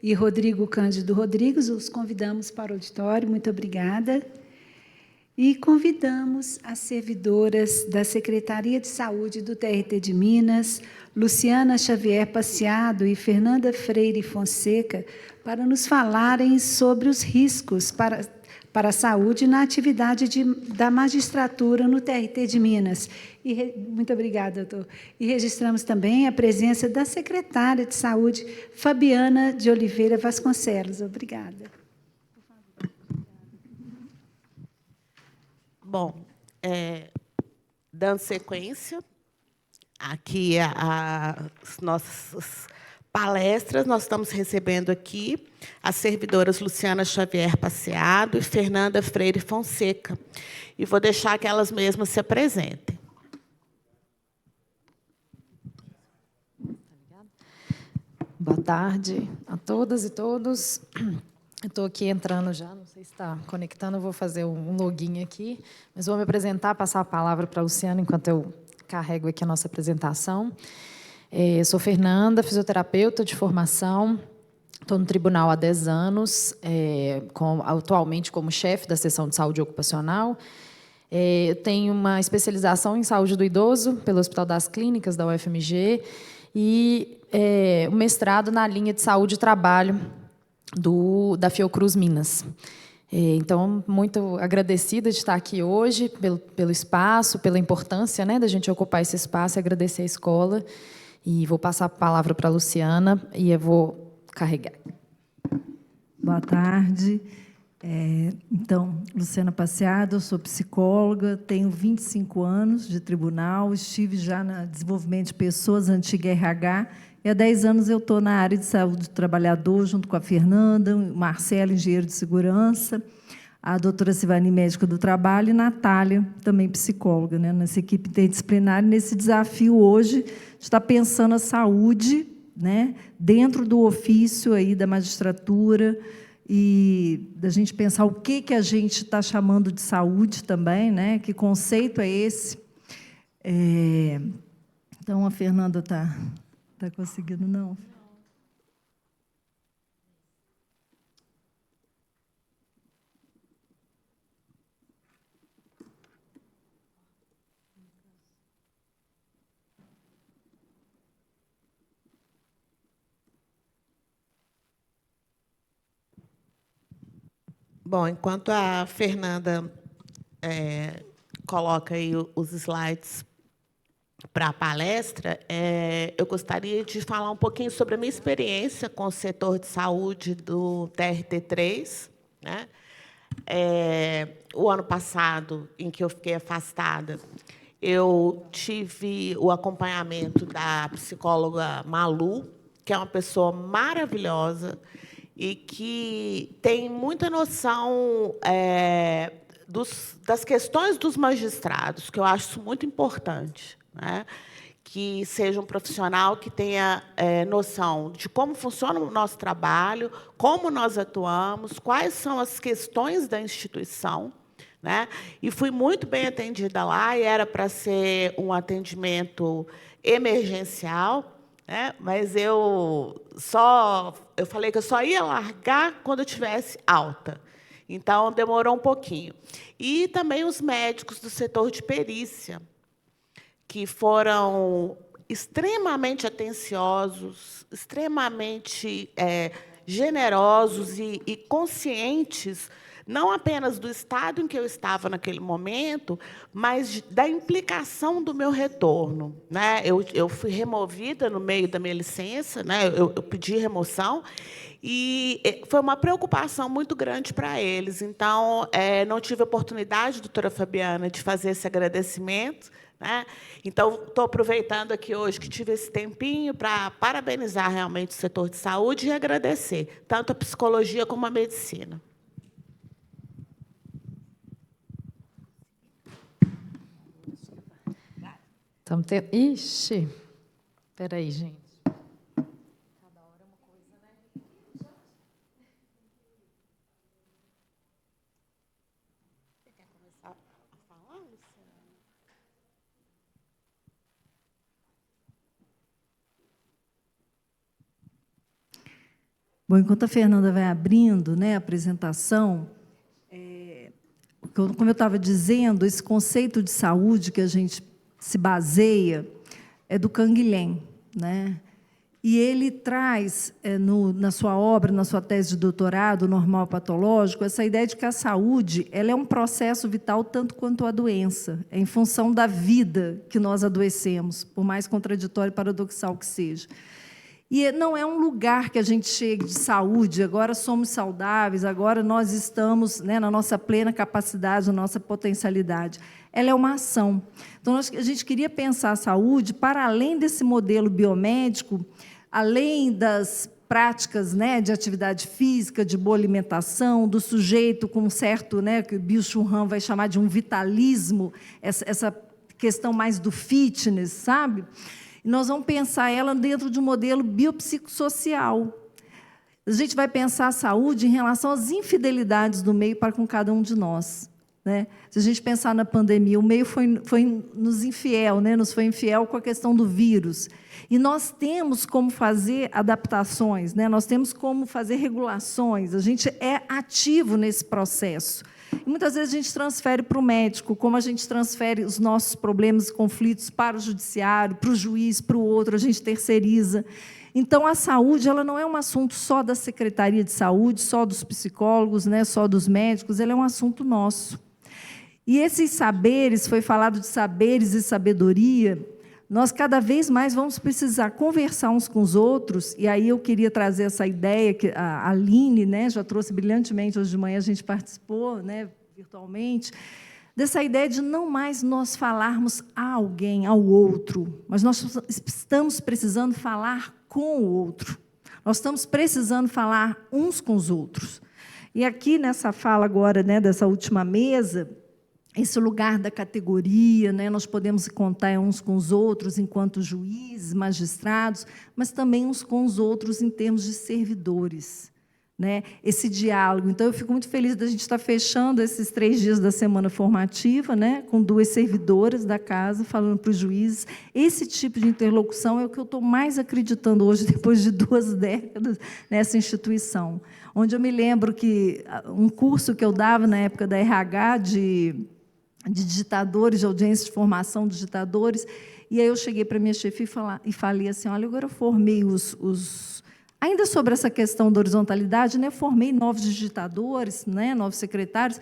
e Rodrigo Cândido Rodrigues, os convidamos para o auditório. Muito obrigada. E convidamos as servidoras da Secretaria de Saúde do TRT de Minas, Luciana Xavier Passeado e Fernanda Freire Fonseca, para nos falarem sobre os riscos para a saúde na atividade da magistratura no TRT de Minas. Muito obrigada, doutor. E registramos também a presença da secretária de Saúde, Fabiana de Oliveira Vasconcelos. Obrigada. Bom, dando sequência aqui às nossas palestras, nós estamos recebendo aqui as servidoras Luciana Xavier Passeado e Fernanda Freire Fonseca. E vou deixar que elas mesmas se apresentem. Boa tarde a todas e todos. Eu estou aqui entrando já, não sei se está conectando, eu vou fazer um login aqui, mas vou me apresentar, passar a palavra para a Luciana, enquanto eu carrego aqui a nossa apresentação. Eu sou Fernanda, fisioterapeuta de formação, estou no tribunal há 10 anos, atualmente como chefe da seção de saúde ocupacional. Eu tenho uma especialização em saúde do idoso pelo Hospital das Clínicas, da UFMG, e um mestrado na linha de saúde e trabalho da Fiocruz Minas. Então, muito agradecida de estar aqui hoje pelo espaço, pela importância, né, da gente ocupar esse espaço, e agradecer a escola. E vou passar a palavra para a Luciana e eu vou carregar. Boa tarde. Então, Luciana Passeado, eu sou psicóloga, tenho 25 anos de tribunal, estive já no desenvolvimento de pessoas, antiga RH, e há 10 anos eu estou na área de saúde do trabalhador, junto com a Fernanda, o Marcelo, engenheiro de segurança, a doutora Sivani, médica do trabalho, e Natália, também psicóloga, né, nessa equipe interdisciplinar, nesse desafio hoje de estar pensando a saúde, né, dentro do ofício aí da magistratura, e da gente pensar o que a gente está chamando de saúde também, né, que conceito é esse. Então, a Fernanda está conseguindo, não? Bom, enquanto a Fernanda coloca aí os slides para a palestra, eu gostaria de falar um pouquinho sobre a minha experiência com o setor de saúde do TRT3. Né? O ano passado, em que eu fiquei afastada, eu tive o acompanhamento da psicóloga Malu, que é uma pessoa maravilhosa e que tem muita noção das questões dos magistrados, que eu acho isso muito importante, né? Que seja um profissional que tenha noção de como funciona o nosso trabalho, como nós atuamos, quais são as questões da instituição. Né? E fui muito bem atendida lá, e era para ser um atendimento emergencial, né? Mas eu falei que eu só ia largar quando eu tivesse alta. Então, demorou um pouquinho. E também os médicos do setor de perícia, que foram extremamente atenciosos, extremamente generosos e conscientes, não apenas do estado em que eu estava naquele momento, mas da implicação do meu retorno. Né? Eu fui removida no meio da minha licença, né? Eu pedi remoção, e foi uma preocupação muito grande para eles. Então, não tive a oportunidade, doutora Fabiana, de fazer esse agradecimento. Né? Então, estou aproveitando aqui hoje que tive esse tempinho para parabenizar realmente o setor de saúde e agradecer tanto a psicologia como a medicina. Estamos tendo... Ixi! Espera aí, gente. Cada hora é uma coisa, né? Você quer começar a falar, Luciana? Bom, enquanto a Fernanda vai abrindo, né, a apresentação, como eu estava dizendo, esse conceito de saúde que a gente se baseia é do Canguilhem, né? E ele traz, na sua obra, na sua tese de doutorado, Normal Patológico, essa ideia de que a saúde ela é um processo vital tanto quanto a doença. É em função da vida que nós adoecemos, por mais contraditório e paradoxal que seja. E não é um lugar que a gente chegue de saúde, agora somos saudáveis, agora nós estamos, né, na nossa plena capacidade, na nossa potencialidade. Ela é uma ação. Então, a gente queria pensar a saúde para além desse modelo biomédico, além das práticas, né, de atividade física, de boa alimentação, do sujeito com um certo, né, que o Bill Churran vai chamar de um vitalismo, essa questão mais do fitness, sabe? E nós vamos pensar ela dentro de um modelo biopsicossocial. A gente vai pensar a saúde em relação às infidelidades do meio para com cada um de nós, né? Se a gente pensar na pandemia, o meio foi nos infiel, né? Nos foi infiel com a questão do vírus. E nós temos como fazer adaptações, né? Nós temos como fazer regulações, a gente é ativo nesse processo. E muitas vezes a gente transfere para o médico, como a gente transfere os nossos problemas e conflitos para o judiciário, para o juiz, para o outro, a gente terceiriza. Então, a saúde ela não é um assunto só da Secretaria de Saúde, só dos psicólogos, né, só dos médicos, ela é um assunto nosso. E esses saberes, foi falado de saberes e sabedoria, nós cada vez mais vamos precisar conversar uns com os outros, e aí eu queria trazer essa ideia que a Aline, né, já trouxe brilhantemente hoje de manhã, a gente participou, né, virtualmente, dessa ideia de não mais nós falarmos a alguém, ao outro, mas nós estamos precisando falar com o outro. Nós estamos precisando falar uns com os outros. E aqui, nessa fala agora, né, dessa última mesa, esse lugar da categoria, né, nós podemos contar uns com os outros enquanto juízes, magistrados, mas também uns com os outros em termos de servidores, né, esse diálogo. Então, eu fico muito feliz da gente estar fechando esses 3 dias da semana formativa, né, com 2 servidoras da casa, falando para os juízes. Esse tipo de interlocução é o que eu estou mais acreditando hoje, depois de 2 décadas nessa instituição, onde eu me lembro que um curso que eu dava na época da RH de digitadores, de audiência de formação de digitadores, e aí eu cheguei para a minha chefe e falei assim, olha, agora eu formei ainda sobre essa questão da horizontalidade, né, formei novos digitadores, né, novos secretários,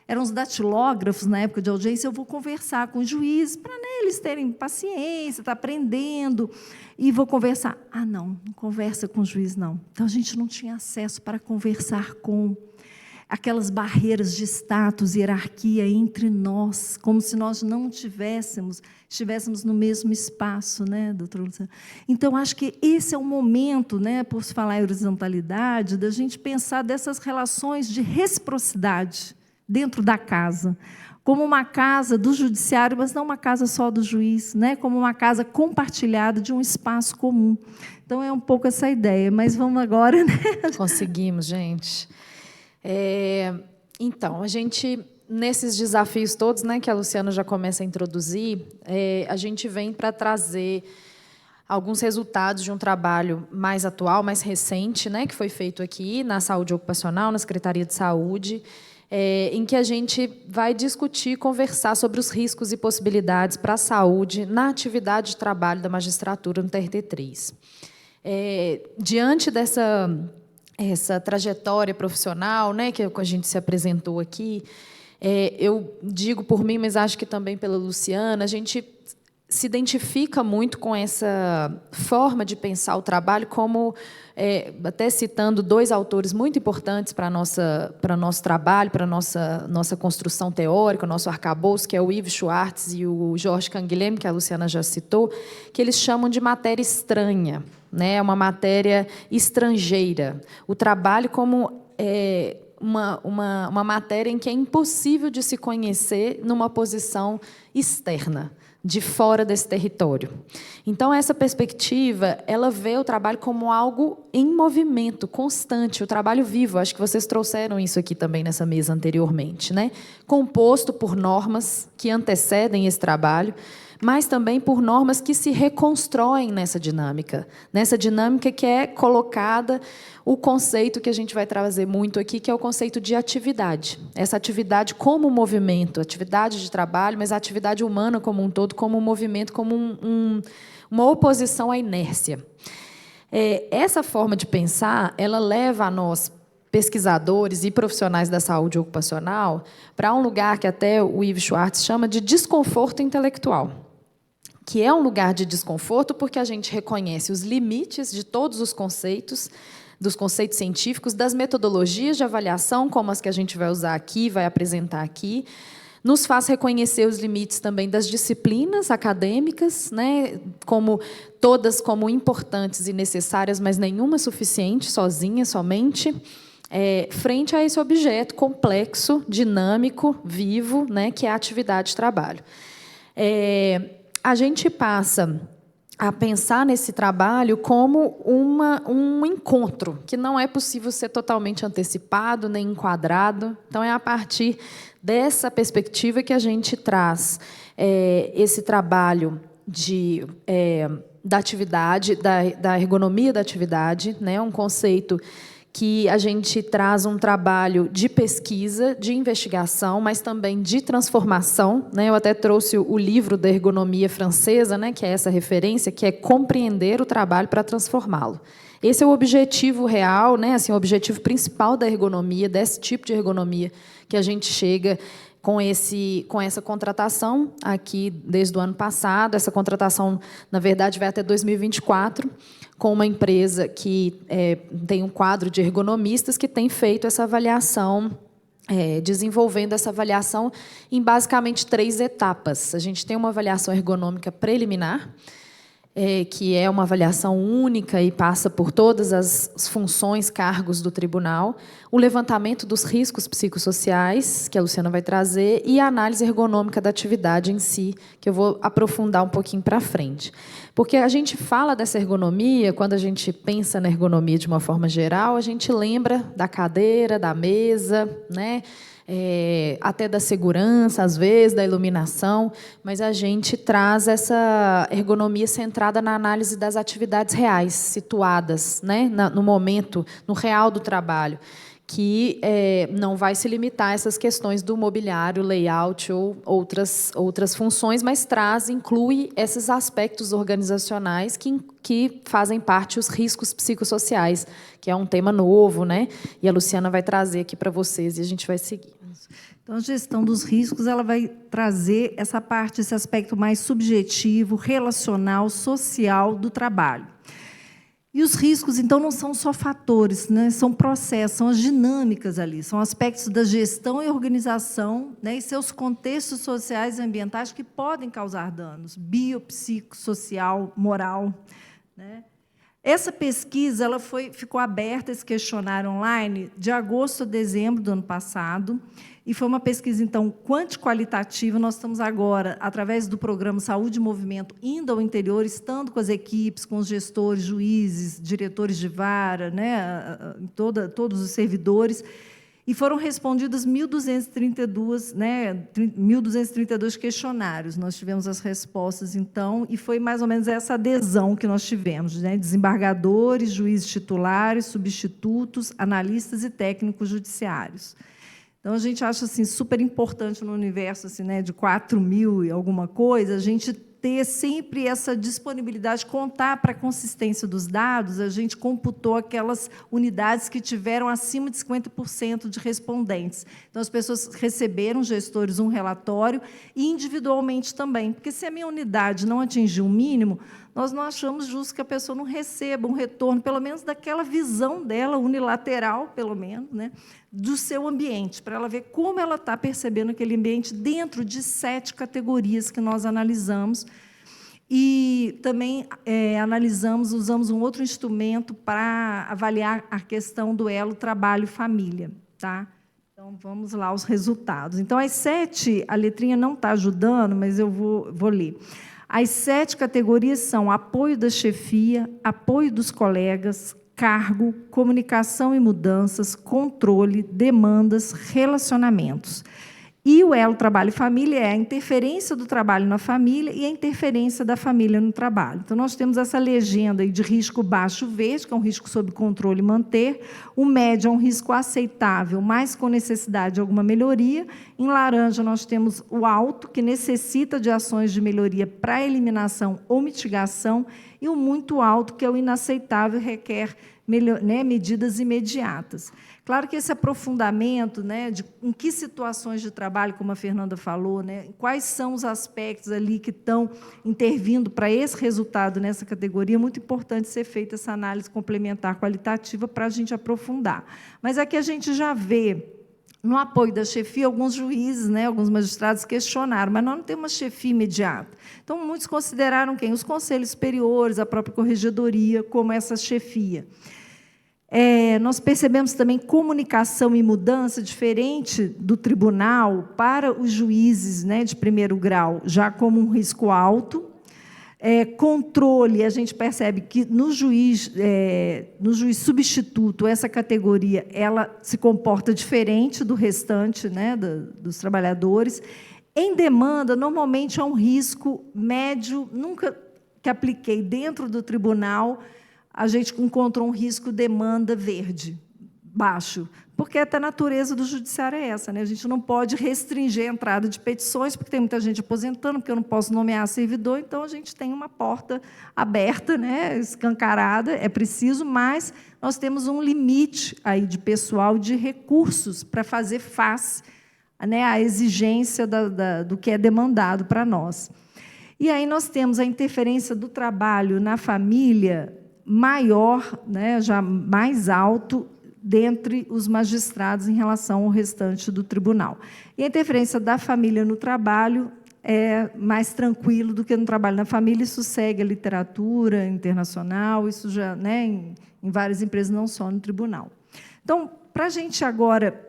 eram os datilógrafos na época de audiência, eu vou conversar com os juízes, para, né, eles terem paciência, estar aprendendo, e vou conversar. Ah, não conversa com o juiz, não. Então, a gente não tinha acesso para conversar com aquelas barreiras de status e hierarquia entre nós, como se nós não estivéssemos no mesmo espaço, né, doutora Luciana? Então, acho que esse é o momento, né, por se falar em horizontalidade, da gente pensar dessas relações de reciprocidade dentro da casa, como uma casa do judiciário, mas não uma casa só do juiz, né, como uma casa compartilhada de um espaço comum. Então, é um pouco essa ideia, mas vamos agora, né? Conseguimos, gente. Então, a gente, nesses desafios todos, né, que a Luciana já começa a introduzir, a gente vem para trazer alguns resultados de um trabalho mais atual, mais recente, né, que foi feito aqui na saúde ocupacional, na Secretaria de Saúde, em que a gente vai discutir e conversar sobre os riscos e possibilidades para a saúde na atividade de trabalho da magistratura no TRT3. Diante essa trajetória profissional, né, que a gente se apresentou aqui, eu digo por mim, mas acho que também pela Luciana, a gente se identifica muito com essa forma de pensar o trabalho, como, até citando 2 autores muito importantes para nosso trabalho, para a nossa construção teórica, o nosso arcabouço, que é o Yves Schwartz e o Georges Canguilhem, que a Luciana já citou, que eles chamam de matéria estranha, né, uma matéria estrangeira. O trabalho como uma matéria em que é impossível de se conhecer numa posição externa, de fora desse território. Então, essa perspectiva, ela vê o trabalho como algo em movimento, constante, o trabalho vivo. Acho que vocês trouxeram isso aqui também nessa mesa anteriormente, né? Composto por normas que antecedem esse trabalho, mas também por normas que se reconstroem nessa dinâmica que é colocada o conceito que a gente vai trazer muito aqui, que é o conceito de atividade. Essa atividade como movimento, atividade de trabalho, mas a atividade humana como um todo, como um movimento, como uma oposição à inércia. Essa forma de pensar, ela leva a nós, pesquisadores e profissionais da saúde ocupacional, para um lugar que até o Yves Schwartz chama de desconforto intelectual, que é um lugar de desconforto porque a gente reconhece os limites de todos os conceitos, dos conceitos científicos, das metodologias de avaliação, como as que a gente vai usar aqui, vai apresentar aqui, nos faz reconhecer os limites também das disciplinas acadêmicas, né, como todas como importantes e necessárias, mas nenhuma suficiente, sozinha, somente, frente a esse objeto complexo, dinâmico, vivo, né, que é a atividade de trabalho. A gente passa a pensar nesse trabalho como um encontro, que não é possível ser totalmente antecipado nem enquadrado. Então, é a partir dessa perspectiva que a gente traz esse trabalho da atividade, da ergonomia da atividade, né, um conceito que a gente traz um trabalho de pesquisa, de investigação, mas também de transformação, né? Eu até trouxe o livro da ergonomia francesa, né, que é essa referência, que é compreender o trabalho para transformá-lo. Esse é o objetivo real, né, assim, o objetivo principal da ergonomia, desse tipo de ergonomia, que a gente chega com essa contratação aqui desde o ano passado. Essa contratação, na verdade, vai até 2024, com uma empresa que tem um quadro de ergonomistas que tem feito essa avaliação, desenvolvendo essa avaliação em basicamente 3 etapas. A gente tem uma avaliação ergonômica preliminar, que é uma avaliação única e passa por todas as funções, cargos do tribunal, o levantamento dos riscos psicossociais, que a Luciana vai trazer, e a análise ergonômica da atividade em si, que eu vou aprofundar um pouquinho para frente. Porque a gente fala dessa ergonomia, quando a gente pensa na ergonomia de uma forma geral, a gente lembra da cadeira, da mesa, né? Até da segurança, às vezes, da iluminação, mas a gente traz essa ergonomia centrada na análise das atividades reais, situadas, né, no momento, no real do trabalho, que não vai se limitar a essas questões do mobiliário, layout ou outras funções, mas inclui esses aspectos organizacionais que fazem parte os riscos psicossociais, que é um tema novo, né? E a Luciana vai trazer aqui para vocês e a gente vai seguir. Então, a gestão dos riscos ela vai trazer essa parte, esse aspecto mais subjetivo, relacional, social do trabalho. E os riscos, então, não são só fatores, né? São processos, são as dinâmicas ali, são aspectos da gestão e organização, né? E seus contextos sociais e ambientais que podem causar danos, biopsicossocial, moral, né? Essa pesquisa ficou aberta, esse questionário online, de agosto a dezembro do ano passado, e foi uma pesquisa, então, quanti-qualitativa. Nós estamos agora, através do programa Saúde e Movimento, indo ao interior, estando com as equipes, com os gestores, juízes, diretores de vara, né, todos os servidores, e foram respondidas 1.232, né, 1.232 questionários. Nós tivemos as respostas, então, e foi mais ou menos essa adesão que nós tivemos, né, desembargadores, juízes titulares, substitutos, analistas e técnicos judiciários. Então, a gente acha assim, super importante no universo assim, né, de 4.000 e alguma coisa, a gente ter sempre essa disponibilidade, contar para a consistência dos dados. A gente computou aquelas unidades que tiveram acima de 50% de respondentes. Então, as pessoas receberam, gestores, um relatório, e individualmente também, porque se a minha unidade não atingir o mínimo, nós não achamos justo que a pessoa não receba um retorno, pelo menos daquela visão dela, unilateral, pelo menos, né, do seu ambiente, para ela ver como ela está percebendo aquele ambiente dentro de 7 categorias que nós analisamos. E também usamos um outro instrumento para avaliar a questão do elo trabalho-família. Tá? Então, vamos lá aos resultados. Então, as 7, a letrinha não está ajudando, mas eu vou ler. As 7 categorias são apoio da chefia, apoio dos colegas, cargo, comunicação e mudanças, controle, demandas, relacionamentos. E o elo trabalho e família é a interferência do trabalho na família e a interferência da família no trabalho. Então, nós temos essa legenda aí de risco baixo verde, que é um risco sob controle e manter, o médio é um risco aceitável, mas com necessidade de alguma melhoria. Em laranja, nós temos o alto, que necessita de ações de melhoria para eliminação ou mitigação, e o muito alto, que é o inaceitável, requer medidas imediatas. Claro que esse aprofundamento, de em que situações de trabalho, como a Fernanda falou, quais são os aspectos ali que estão intervindo para esse resultado nessa categoria, é muito importante ser feita essa análise complementar qualitativa para a gente aprofundar. Mas aqui a gente já vê, no apoio da chefia, alguns juízes, alguns magistrados questionaram, mas nós não temos uma chefia imediata. Então, muitos consideraram quem? Os conselhos superiores, a própria corregedoria, como essa chefia. Nós percebemos também comunicação e mudança diferente do tribunal para os juízes de primeiro grau, já como um risco alto. Controle, a gente percebe que no juiz substituto, essa categoria ela se comporta diferente do restante dos trabalhadores. Em demanda, normalmente é um risco médio, nunca que apliquei dentro do tribunal, a gente encontrou um risco demanda verde, baixo, porque até a natureza do judiciário é essa. A gente não pode restringir a entrada de petições, porque tem muita gente aposentando, porque eu não posso nomear servidor, então a gente tem uma porta aberta, escancarada, é preciso, mas nós temos um limite aí de pessoal, de recursos para fazer face à exigência do que é demandado para nós. E aí nós temos a interferência do trabalho na família maior, já mais alto, dentre os magistrados em relação ao restante do tribunal. E a interferência da família no trabalho é mais tranquilo do que no trabalho na família, isso segue a literatura internacional, isso já em várias empresas, não só no tribunal. Então, para a gente agora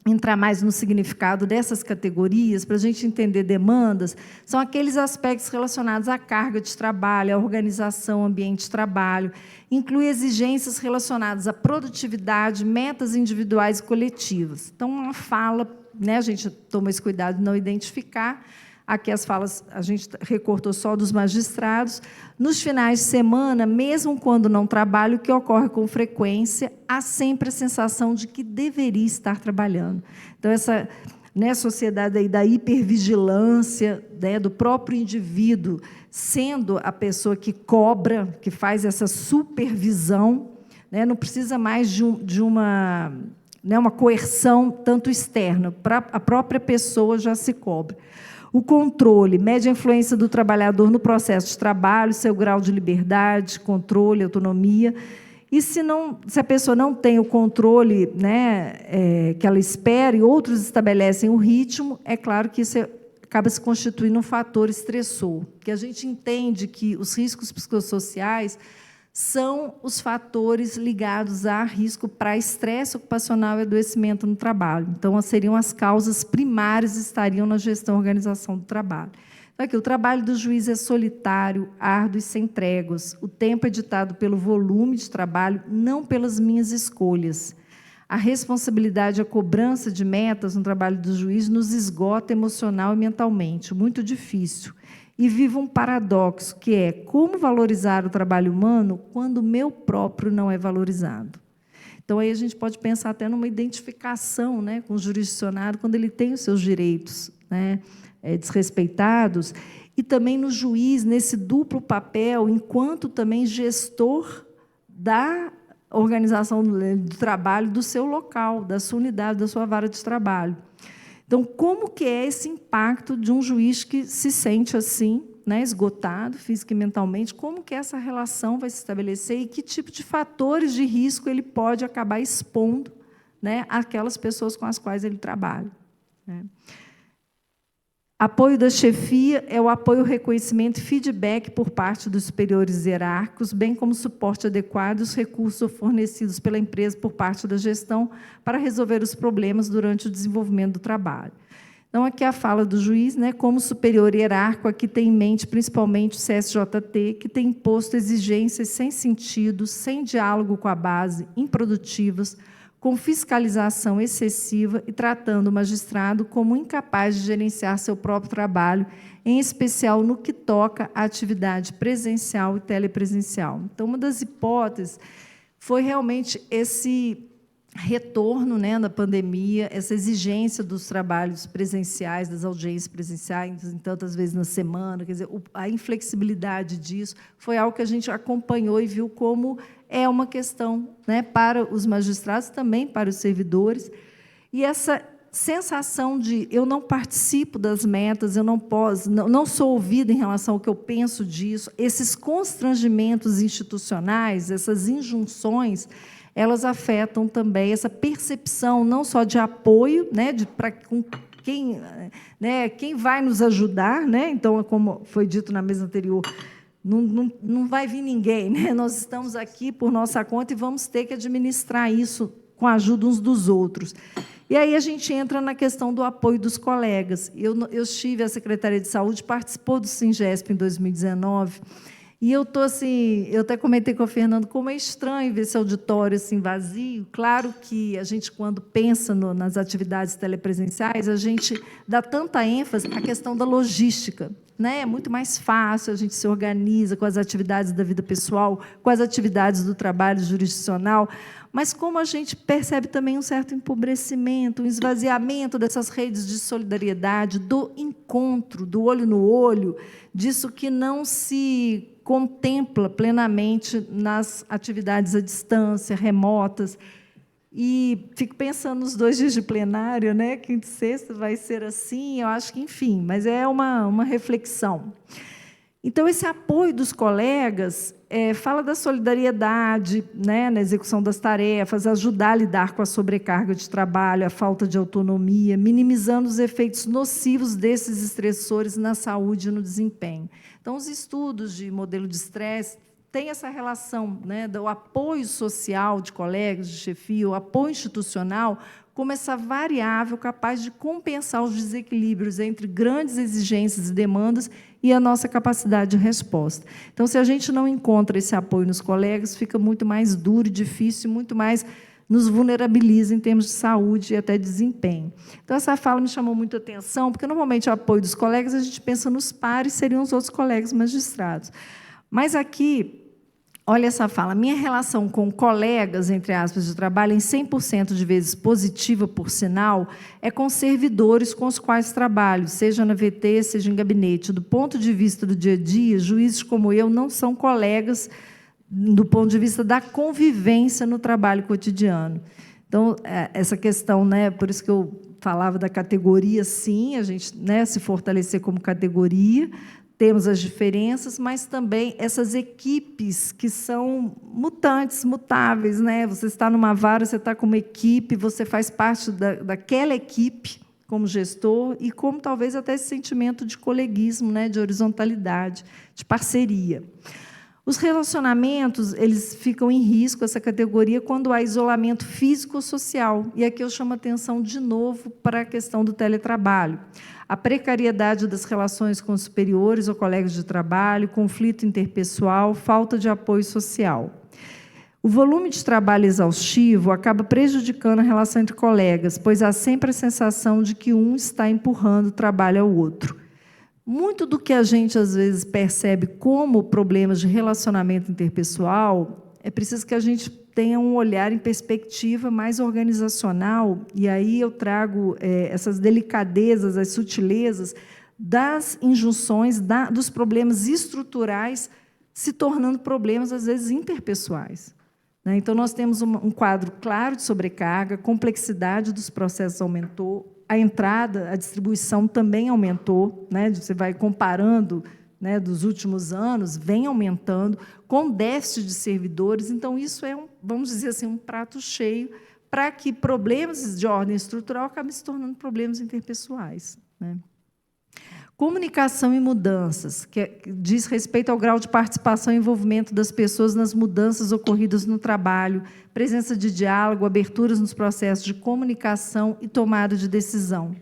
entrar mais no significado dessas categorias, para a gente entender demandas, são aqueles aspectos relacionados à carga de trabalho, à organização, ambiente de trabalho, inclui exigências relacionadas à produtividade, metas individuais e coletivas. Então, uma fala, a gente toma esse cuidado de não identificar, aqui as falas a gente recortou só dos magistrados. Nos finais de semana, mesmo quando não trabalho, o que ocorre com frequência, há sempre a sensação de que deveria estar trabalhando. Então, essa sociedade aí da hipervigilância do próprio indivíduo, sendo a pessoa que cobra, que faz essa supervisão, não precisa mais de uma coerção tanto externa, para a própria pessoa já se cobra. O controle mede a influência do trabalhador no processo de trabalho, seu grau de liberdade, controle, autonomia. E se a pessoa não tem o controle que ela espera e outros estabelecem o ritmo, é claro que isso acaba se constituindo um fator estressor, que a gente entende que os riscos psicossociais são os fatores ligados a risco para estresse ocupacional e adoecimento no trabalho. Então, seriam as causas primárias estariam na gestão e organização do trabalho. Então, aqui, o trabalho do juiz é solitário, árduo e sem tréguas. O tempo é ditado pelo volume de trabalho, não pelas minhas escolhas. A responsabilidade e a cobrança de metas no trabalho do juiz nos esgota emocional e mentalmente, muito difícil. E vivo um paradoxo, que é como valorizar o trabalho humano quando o meu próprio não é valorizado. Então, aí a gente pode pensar até numa identificação com o jurisdicionado, quando ele tem os seus direitos desrespeitados, e também no juiz, nesse duplo papel, enquanto também gestor da organização do trabalho do seu local, da sua unidade, da sua vara de trabalho. Então, como que é esse impacto de um juiz que se sente assim, esgotado, física e mentalmente? Como que essa relação vai se estabelecer e que tipo de fatores de risco ele pode acabar expondo àquelas pessoas com as quais ele trabalha? Apoio da chefia é o apoio, reconhecimento e feedback por parte dos superiores hierárquicos, bem como suporte adequado e os recursos fornecidos pela empresa por parte da gestão para resolver os problemas durante o desenvolvimento do trabalho. Então, aqui a fala do juiz, como superior hierárquico, aqui tem em mente principalmente o CSJT, que tem imposto exigências sem sentido, sem diálogo com a base, improdutivas, com fiscalização excessiva e tratando o magistrado como incapaz de gerenciar seu próprio trabalho, em especial no que toca à atividade presencial e telepresencial. Então, uma das hipóteses foi realmente esse retorno, né, da pandemia, essa exigência dos trabalhos presenciais, das audiências presenciais, em tantas vezes na semana, quer dizer, a inflexibilidade disso foi algo que a gente acompanhou e viu como é uma questão, né, para os magistrados, também para os servidores, e essa sensação de eu não participo das metas, eu não posso, não sou ouvida em relação ao que eu penso disso, esses constrangimentos institucionais, essas injunções, elas afetam também essa percepção não só de apoio, né, para quem, né, quem vai nos ajudar, né? Então, como foi dito na mesa anterior, não vai vir ninguém, né? Nós estamos aqui por nossa conta e vamos ter que administrar isso com a ajuda uns dos outros. E aí a gente entra na questão do apoio dos colegas. Eu estive, a Secretaria de Saúde participou do Singesp em 2019, e eu estou assim, eu até comentei com o Fernando como é estranho ver esse auditório assim vazio. Claro que a gente, quando pensa nas atividades telepresenciais, a gente dá tanta ênfase à questão da logística, né? É muito mais fácil, a gente se organiza com as atividades da vida pessoal, com as atividades do trabalho jurisdicional, mas como a gente percebe também um certo empobrecimento, um esvaziamento dessas redes de solidariedade, do encontro, do olho no olho, disso que não se contempla plenamente nas atividades à distância, remotas. E fico pensando nos 2 dias de plenário, né? Quinta e sexta vai ser assim, eu acho que, enfim, mas é uma reflexão. Então, esse apoio dos colegas fala da solidariedade, né, na execução das tarefas, ajudar a lidar com a sobrecarga de trabalho, a falta de autonomia, minimizando os efeitos nocivos desses estressores na saúde e no desempenho. Então, os estudos de modelo de estresse têm essa relação, né, do apoio social de colegas, de chefia, o apoio institucional, como essa variável capaz de compensar os desequilíbrios entre grandes exigências e demandas e a nossa capacidade de resposta. Então, se a gente não encontra esse apoio nos colegas, fica muito mais duro e difícil, muito mais nos vulnerabiliza em termos de saúde e até desempenho. Então, essa fala me chamou muito a atenção, porque, normalmente, o apoio dos colegas, a gente pensa nos pares, seriam os outros colegas magistrados. Mas, aqui, olha essa fala, minha relação com colegas, entre aspas, de trabalho, em 100% de vezes positiva, por sinal, é com servidores com os quais trabalho, seja na VT, seja em gabinete. Do ponto de vista do dia a dia, juízes como eu não são colegas do ponto de vista da convivência no trabalho cotidiano. Então, essa questão, né, por isso que eu falava da categoria, sim, a gente, né, se fortalecer como categoria, temos as diferenças, mas também essas equipes que são mutantes, mutáveis, né? Você está numa vara, você está com uma equipe, você faz parte daquela equipe como gestor e como talvez até esse sentimento de coleguismo, né? De horizontalidade, de parceria. Os relacionamentos, eles ficam em risco, essa categoria, quando há isolamento físico ou social. E aqui eu chamo a atenção de novo para a questão do teletrabalho. A precariedade das relações com os superiores ou colegas de trabalho, conflito interpessoal, falta de apoio social. O volume de trabalho exaustivo acaba prejudicando a relação entre colegas, pois há sempre a sensação de que um está empurrando o trabalho ao outro. Muito do que a gente, às vezes, percebe como problemas de relacionamento interpessoal, é preciso que a gente tenha um olhar em perspectiva mais organizacional, e aí eu trago essas delicadezas, as sutilezas das injunções, dos problemas estruturais se tornando problemas, às vezes, interpessoais. Né? Então, nós temos um quadro claro de sobrecarga, a complexidade dos processos aumentou, a entrada, a distribuição também aumentou, né? Você vai comparando, né, dos últimos anos, vem aumentando, com déficit de servidores. Então, isso é, vamos dizer assim, um prato cheio para que problemas de ordem estrutural acabem se tornando problemas interpessoais. Né? Comunicação e mudanças, que diz respeito ao grau de participação e envolvimento das pessoas nas mudanças ocorridas no trabalho, presença de diálogo, aberturas nos processos de comunicação e tomada de decisão.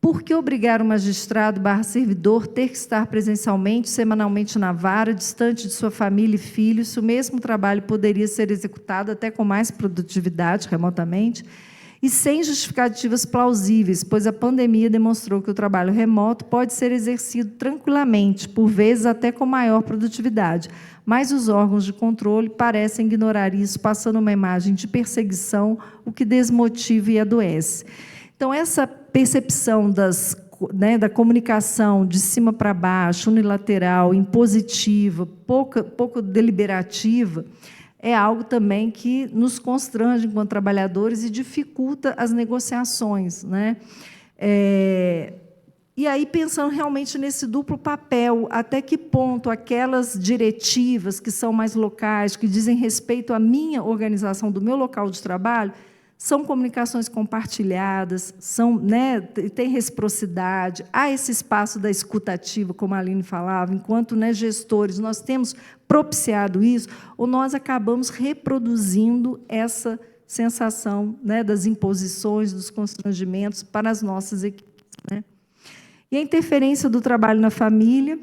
Por que obrigar o magistrado / servidor ter que estar presencialmente, semanalmente na vara, distante de sua família e filhos, se o mesmo trabalho poderia ser executado até com mais produtividade, remotamente, e sem justificativas plausíveis, pois a pandemia demonstrou que o trabalho remoto pode ser exercido tranquilamente, por vezes até com maior produtividade, mas os órgãos de controle parecem ignorar isso, passando uma imagem de perseguição, o que desmotiva e adoece. Então, essa percepção da comunicação de cima para baixo, unilateral, impositiva, pouco deliberativa, é algo também que nos constrange enquanto trabalhadores e dificulta as negociações, né? E aí, pensando realmente nesse duplo papel, até que ponto aquelas diretivas que são mais locais, que dizem respeito à minha organização, do meu local de trabalho, são comunicações compartilhadas, tem reciprocidade, há esse espaço da escutativa, como a Aline falava, enquanto gestores nós temos propiciado isso, ou nós acabamos reproduzindo essa sensação das imposições, dos constrangimentos para as nossas equipes. E a interferência do trabalho na família,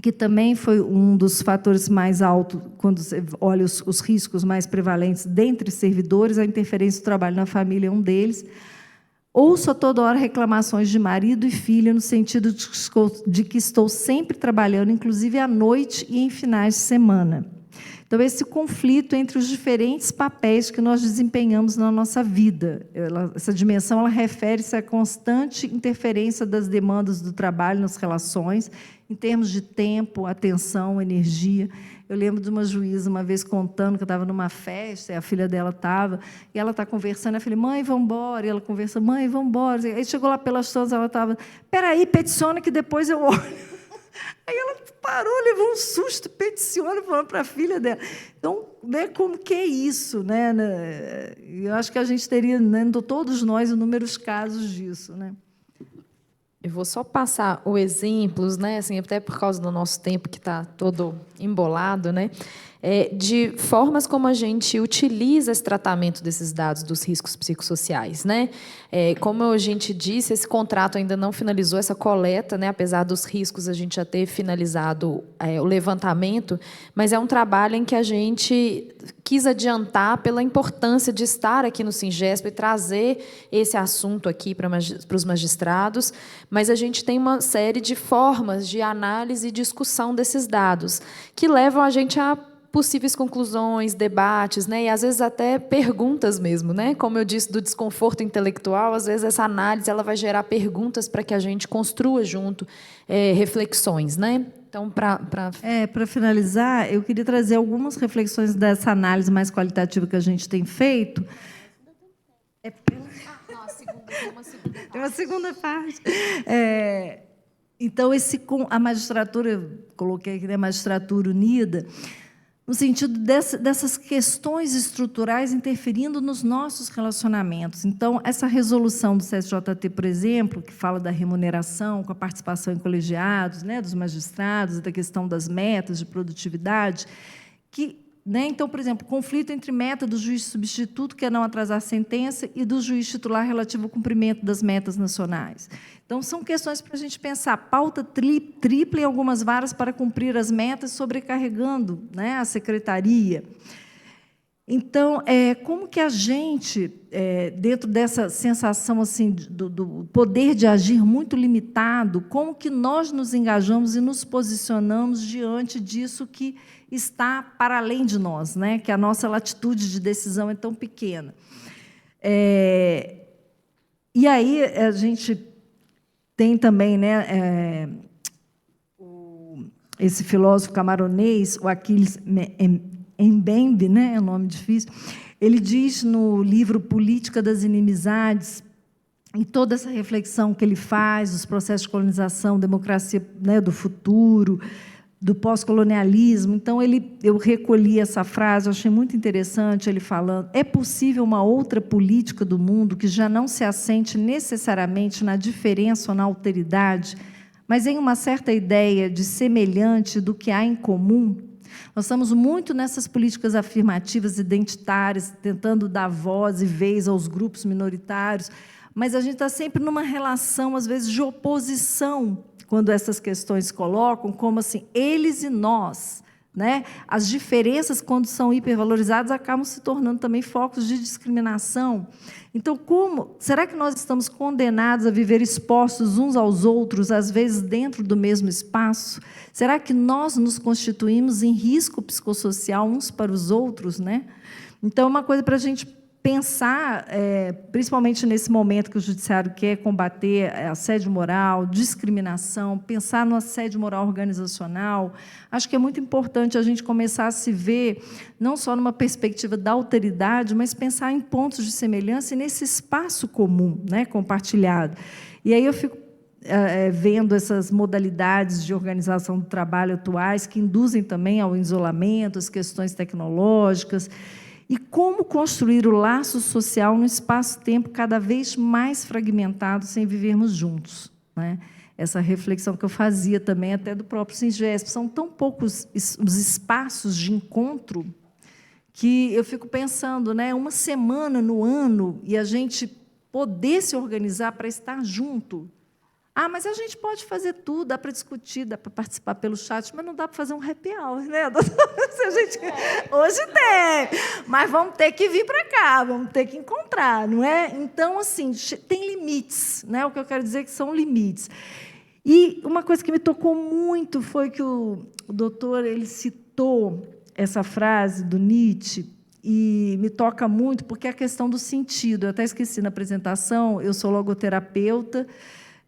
que também foi um dos fatores mais altos, quando você olha os riscos mais prevalentes dentre servidores, a interferência do trabalho na família é um deles. Ouço a toda hora reclamações de marido e filha, no sentido de que estou sempre trabalhando, inclusive à noite e em finais de semana. Então, esse conflito entre os diferentes papéis que nós desempenhamos na nossa vida. Essa dimensão ela refere-se à constante interferência das demandas do trabalho nas relações, em termos de tempo, atenção, energia. Eu lembro de uma juíza, uma vez, contando que eu estava numa festa, e a filha dela estava, e ela está conversando, eu falei, mãe, vamos embora. E ela conversa, mãe, vamos embora. Aí chegou lá pelas tantas, ela estava, espera aí, peticiona que depois eu olho. Aí ela parou, levou um susto, peticiona, falando para a filha dela. Então, como que é isso? Eu acho que a gente teria, todos nós, inúmeros casos disso. Eu vou só passar os exemplos, assim, até por causa do nosso tempo, que está todo embolado, de formas como a gente utiliza esse tratamento desses dados dos riscos psicossociais. Como a gente disse, esse contrato ainda não finalizou essa coleta, apesar dos riscos a gente já ter finalizado o levantamento, mas é um trabalho em que a gente quis adiantar pela importância de estar aqui no Singesp e trazer esse assunto aqui para os magistrados, mas a gente tem uma série de formas de análise e discussão desses dados, que levam a gente a possíveis conclusões, debates, e às vezes até perguntas mesmo, Como eu disse, do desconforto intelectual, às vezes essa análise ela vai gerar perguntas para que a gente construa junto reflexões, Então, para finalizar, eu queria trazer algumas reflexões dessa análise mais qualitativa que a gente tem feito. Tem uma segunda parte. Então, a magistratura, eu coloquei aqui, a magistratura unida, no sentido dessas questões estruturais interferindo nos nossos relacionamentos. Então, essa resolução do CSJT, por exemplo, que fala da remuneração, com a participação em colegiados, dos magistrados, da questão das metas de produtividade, então, por exemplo, conflito entre meta do juiz substituto, que é não atrasar a sentença, e do juiz titular relativo ao cumprimento das metas nacionais. Então, são questões para a gente pensar. Pauta tripla em algumas varas para cumprir as metas, sobrecarregando a secretaria. Então, como que a gente, dentro dessa sensação assim, do poder de agir muito limitado, como que nós nos engajamos e nos posicionamos diante disso que está para além de nós, que a nossa latitude de decisão é tão pequena. E aí a gente tem também esse filósofo camaronês, o Aquiles Mbembe, é um nome difícil, ele diz no livro Política das Inimizades, em toda essa reflexão que ele faz, os processos de colonização, democracia do futuro, do pós-colonialismo. Então, eu recolhi essa frase, eu achei muito interessante, ele falando, é possível uma outra política do mundo que já não se assente necessariamente na diferença ou na alteridade, mas em uma certa ideia de semelhante do que há em comum? Nós estamos muito nessas políticas afirmativas identitárias, tentando dar voz e vez aos grupos minoritários, mas a gente está sempre numa relação, às vezes, de oposição, quando essas questões se colocam, como assim, eles e nós. Né? As diferenças, quando são hipervalorizadas, acabam se tornando também focos de discriminação. Então, será que nós estamos condenados a viver expostos uns aos outros, às vezes dentro do mesmo espaço? Será que nós nos constituímos em risco psicossocial uns para os outros? Né? Então, é uma coisa para a gente pensar, principalmente nesse momento que o Judiciário quer combater assédio moral, discriminação, pensar no assédio moral organizacional. Acho que é muito importante a gente começar a se ver, não só numa perspectiva da alteridade, mas pensar em pontos de semelhança e nesse espaço comum, né, compartilhado. E aí eu fico vendo essas modalidades de organização do trabalho atuais, que induzem também ao isolamento, as questões tecnológicas, e como construir o laço social num espaço-tempo cada vez mais fragmentado, sem vivermos juntos. Né? Essa reflexão que eu fazia também até do próprio Singesp. São tão poucos os espaços de encontro que eu fico pensando, né, uma semana no ano e a gente poder se organizar para estar junto. Ah, mas a gente pode fazer tudo, dá para discutir, dá para participar pelo chat, mas não dá para fazer um happy hour, né, doutora? Hoje tem, mas vamos ter que vir para cá, vamos ter que encontrar, não é? Então, assim, tem limites, né? O que eu quero dizer é que são limites. E uma coisa que me tocou muito foi que o doutor ele citou essa frase do Nietzsche, e me toca muito, porque é a questão do sentido. Eu até esqueci na apresentação, eu sou logoterapeuta,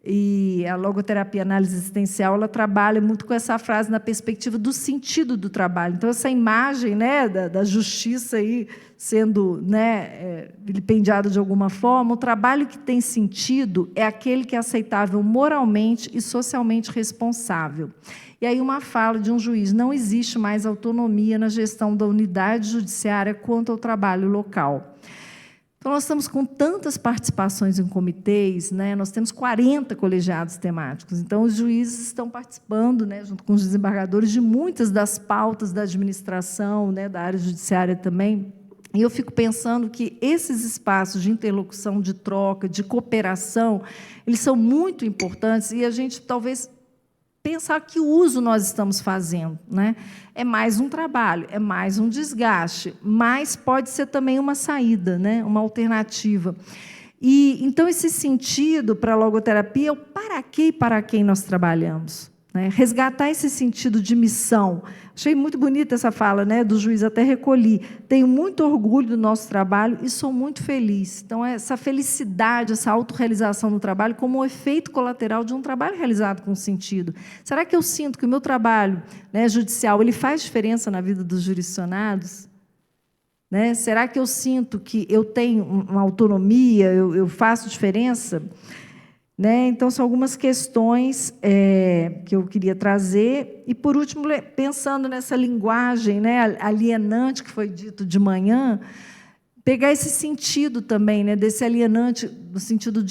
e a logoterapia análise existencial ela trabalha muito com essa frase na perspectiva do sentido do trabalho. Então, essa imagem, né, da justiça aí sendo, né, vilipendiada de alguma forma, o trabalho que tem sentido é aquele que é aceitável moralmente e socialmente responsável. E aí uma fala de um juiz: não existe mais autonomia na gestão da unidade judiciária quanto ao trabalho local. Então, nós estamos com tantas participações em comitês, né? Nós temos 40 colegiados temáticos, então os juízes estão participando, né, junto com os desembargadores, de muitas das pautas da administração, né, da área judiciária também. E eu fico pensando que esses espaços de interlocução, de troca, de cooperação, eles são muito importantes e a gente talvez pensar que uso nós estamos fazendo. Né? É mais um trabalho, é mais um desgaste, mas pode ser também uma saída, né? Uma alternativa. E, então, esse sentido para a logoterapia é o para quê e para quem nós trabalhamos. Né? Resgatar esse sentido de missão. Achei muito bonita essa fala, né, do juiz, até recolhi. Tenho muito orgulho do nosso trabalho e sou muito feliz. Então, essa felicidade, essa autorrealização no trabalho como um efeito colateral de um trabalho realizado com sentido. Será que eu sinto que o meu trabalho, né, judicial ele faz diferença na vida dos jurisdicionados? Né? Será que eu sinto que eu tenho uma autonomia, eu faço diferença? Né? Então, são algumas questões que eu queria trazer. E, por último, pensando nessa linguagem, né, alienante que foi dito de manhã, pegar esse sentido também, né, desse alienante, no sentido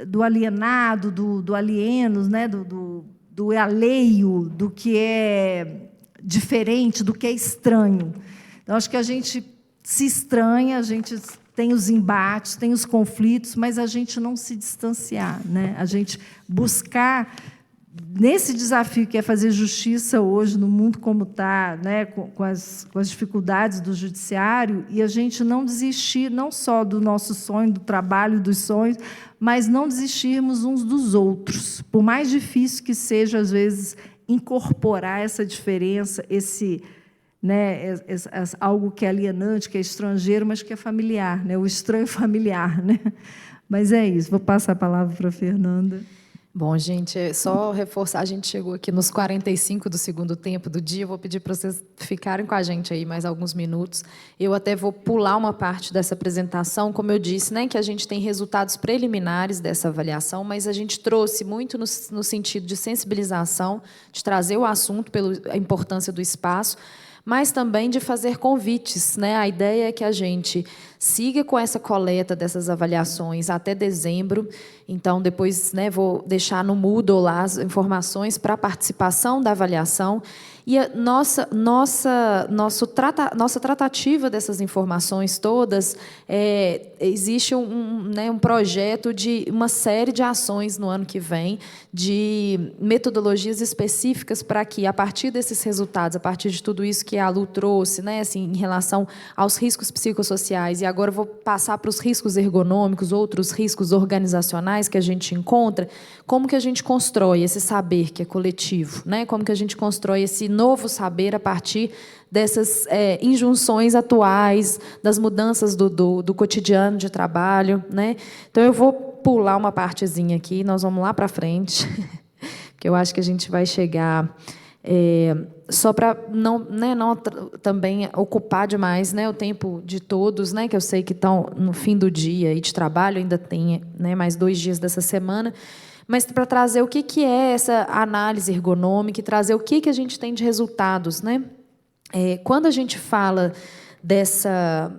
do alienado, do alieno, né, do alheio, do que é diferente, do que é estranho. Então, acho que a gente se estranha, a gente tem os embates, tem os conflitos, mas a gente não se distanciar, né? A gente buscar, nesse desafio que é fazer justiça hoje, no mundo como está, né? com as dificuldades do judiciário, e a gente não desistir, não só do nosso sonho, do trabalho, dos sonhos, mas não desistirmos uns dos outros, por mais difícil que seja, às vezes, incorporar essa diferença, né, algo que é alienante, que é estrangeiro, mas que é familiar, né, o estranho familiar. Né? Mas é isso, vou passar a palavra para a Fernanda. Bom, gente, só reforçar, a gente chegou aqui nos 45 do segundo tempo do dia, eu vou pedir para vocês ficarem com a gente aí mais alguns minutos. Eu até vou pular uma parte dessa apresentação, como eu disse, né, que a gente tem resultados preliminares dessa avaliação, mas a gente trouxe muito no sentido de sensibilização, de trazer o assunto pela importância do espaço, mas também de fazer convites. Né? A ideia é que a gente siga com essa coleta dessas avaliações até dezembro. Então, depois, né, vou deixar no Moodle lá as informações para a participação da avaliação. E a nossa tratativa dessas informações todas, existe um projeto de uma série de ações no ano que vem, de metodologias específicas para que, a partir desses resultados, a partir de tudo isso que a Lu trouxe, né, assim, em relação aos riscos psicossociais, e agora eu vou passar para os riscos ergonômicos, outros riscos organizacionais que a gente encontra, como que a gente constrói esse saber que é coletivo, né? Como que a gente constrói esse novo saber a partir dessas injunções atuais, das mudanças do cotidiano de trabalho, né? Então, eu vou pular uma partezinha aqui, nós vamos lá para frente, porque eu acho que a gente vai chegar... só para não também ocupar demais, né, o tempo de todos, né, que eu sei que estão no fim do dia e de trabalho, ainda tem, né, mais 2 dias dessa semana, mas para trazer o que é essa análise ergonômica e trazer o que a gente tem de resultados, né? Quando a gente fala dessa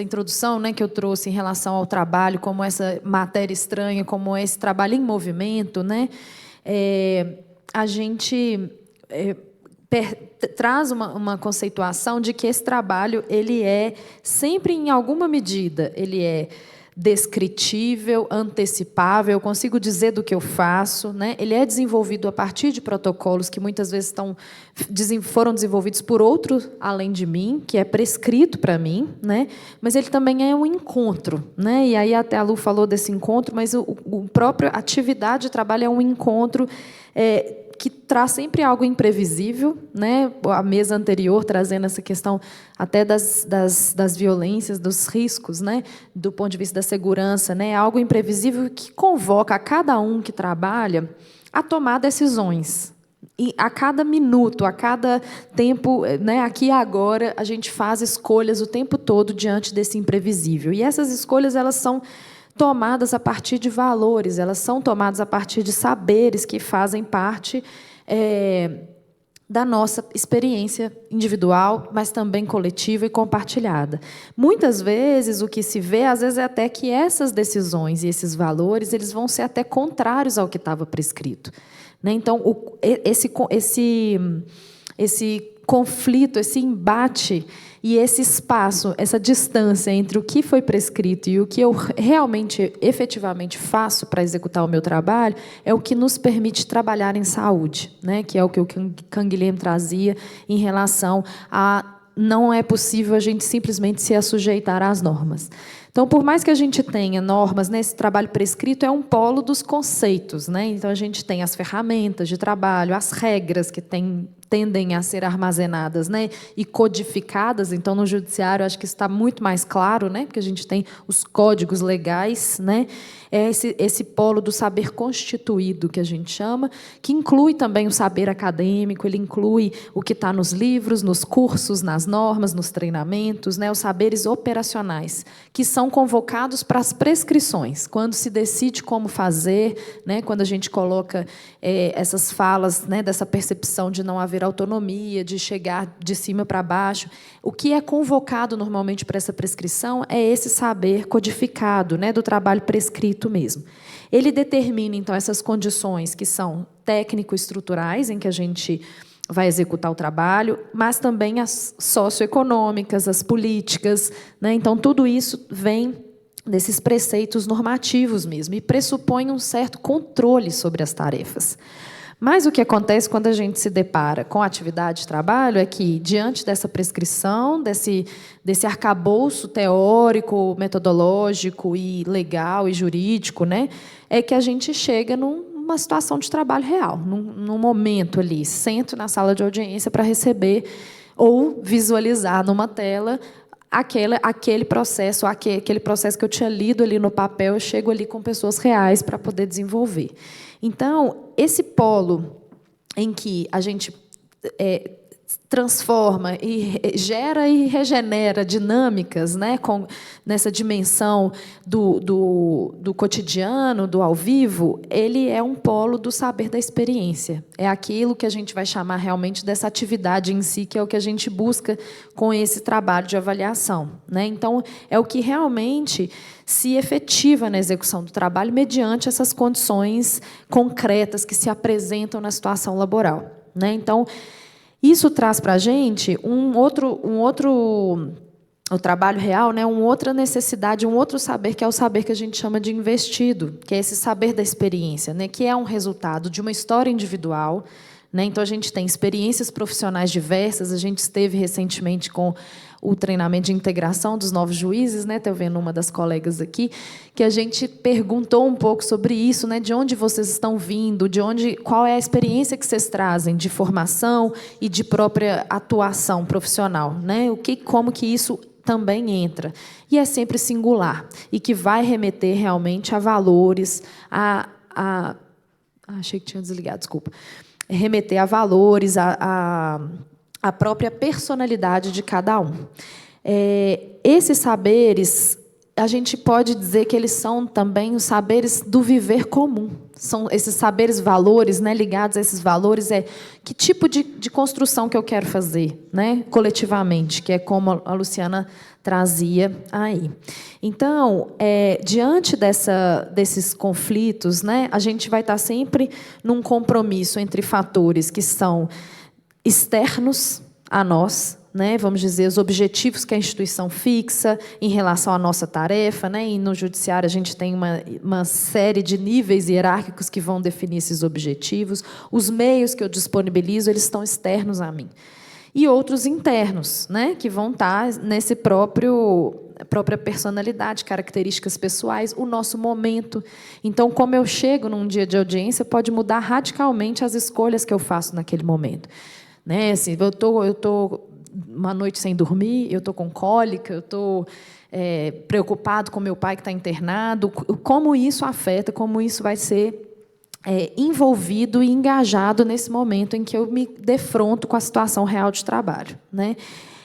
introdução, né, que eu trouxe em relação ao trabalho, como essa matéria estranha, como esse trabalho em movimento, né, a gente traz uma conceituação de que esse trabalho ele é sempre, em alguma medida, ele é descritível, antecipável, eu consigo dizer do que eu faço, né? Ele é desenvolvido a partir de protocolos que muitas vezes foram desenvolvidos por outros além de mim, que é prescrito para mim, né? Mas ele também é um encontro, né? E aí até a Lu falou desse encontro, mas o próprio atividade de trabalho é um encontro que traz sempre algo imprevisível, né? A mesa anterior trazendo essa questão até das violências, dos riscos, né? Do ponto de vista da segurança, né? Algo imprevisível que convoca a cada um que trabalha a tomar decisões. E a cada minuto, a cada tempo, né? Aqui e agora, a gente faz escolhas o tempo todo diante desse imprevisível. E essas escolhas, elas são tomadas a partir de valores, elas são tomadas a partir de saberes que fazem parte da nossa experiência individual, mas também coletiva e compartilhada. Muitas vezes, o que se vê, às vezes, é até que essas decisões e esses valores eles vão ser até contrários ao que estava prescrito, né? Então, esse conflito, esse embate e esse espaço, essa distância entre o que foi prescrito e o que eu realmente, efetivamente faço para executar o meu trabalho, é o que nos permite trabalhar em saúde, né? Que é o que o Canguilhem trazia em relação a não é possível a gente simplesmente se assujeitar às normas. Então, por mais que a gente tenha normas, né, esse trabalho prescrito é um polo dos conceitos, né? Então, a gente tem as ferramentas de trabalho, as regras que tendem a ser armazenadas, né, e codificadas. Então, no judiciário, acho que isso está muito mais claro, né, porque a gente tem os códigos legais, né? É esse polo do saber constituído, que a gente chama, que inclui também o saber acadêmico, ele inclui o que está nos livros, nos cursos, nas normas, nos treinamentos, né, os saberes operacionais, que são convocados para as prescrições, quando se decide como fazer, né, quando a gente coloca essas falas, né, dessa percepção de não haver autonomia, de chegar de cima para baixo. O que é convocado normalmente para essa prescrição é esse saber codificado, né, do trabalho prescrito mesmo. Ele determina, então, essas condições que são técnico-estruturais, em que a gente vai executar o trabalho, mas também as socioeconômicas, as políticas, né? Então, tudo isso vem desses preceitos normativos mesmo, e pressupõe um certo controle sobre as tarefas. Mas o que acontece quando a gente se depara com a atividade de trabalho é que, diante dessa prescrição, desse arcabouço teórico, metodológico e legal e jurídico, né, é que a gente chega numa situação de trabalho real, num momento ali, sento na sala de audiência para receber ou visualizar numa tela aquele processo que eu tinha lido ali no papel, eu chego ali com pessoas reais para poder desenvolver. Então, esse polo em que a gente transforma e gera e regenera dinâmicas, né, nessa dimensão do cotidiano, do ao vivo, ele é um polo do saber da experiência. É aquilo que a gente vai chamar realmente dessa atividade em si, que é o que a gente busca com esse trabalho de avaliação, né? Então, é o que realmente se efetiva na execução do trabalho mediante essas condições concretas que se apresentam na situação laboral, né? Então, Isso traz para a gente o trabalho real, né, uma outra necessidade, um outro saber, que é o saber que a gente chama de investido, que é esse saber da experiência, né, que é um resultado de uma história individual. Né? Então, a gente tem experiências profissionais diversas. A gente esteve recentemente com o treinamento de integração dos novos juízes, né? Estou vendo uma das colegas aqui, que a gente perguntou um pouco sobre isso, né? De onde vocês estão vindo, qual é a experiência que vocês trazem de formação e de própria atuação profissional, né? Como que isso também entra. E é sempre singular, e que vai remeter realmente a valores, achei que tinha desligado, desculpa. Remeter a valores, a própria personalidade de cada um. Esses saberes, a gente pode dizer que eles são também os saberes do viver comum. São esses saberes, valores, né, ligados a esses valores, que tipo de construção que eu quero fazer, né, coletivamente, que é como a Luciana trazia aí. Então, diante desses conflitos, né, a gente vai estar sempre num compromisso entre fatores que são externos a nós, né, vamos dizer, os objetivos que a instituição fixa em relação à nossa tarefa, né, e no judiciário a gente tem uma série de níveis hierárquicos que vão definir esses objetivos, os meios que eu disponibilizo, eles estão externos a mim. E outros internos, né, que vão estar nesse própria personalidade, características pessoais, o nosso momento. Então, como eu chego num dia de audiência, pode mudar radicalmente as escolhas que eu faço naquele momento. Né, assim, eu tô uma noite sem dormir, eu estou com cólica, eu estou preocupado com meu pai que está internado, como isso afeta, como isso vai ser envolvido e engajado nesse momento em que eu me defronto com a situação real de trabalho. Né?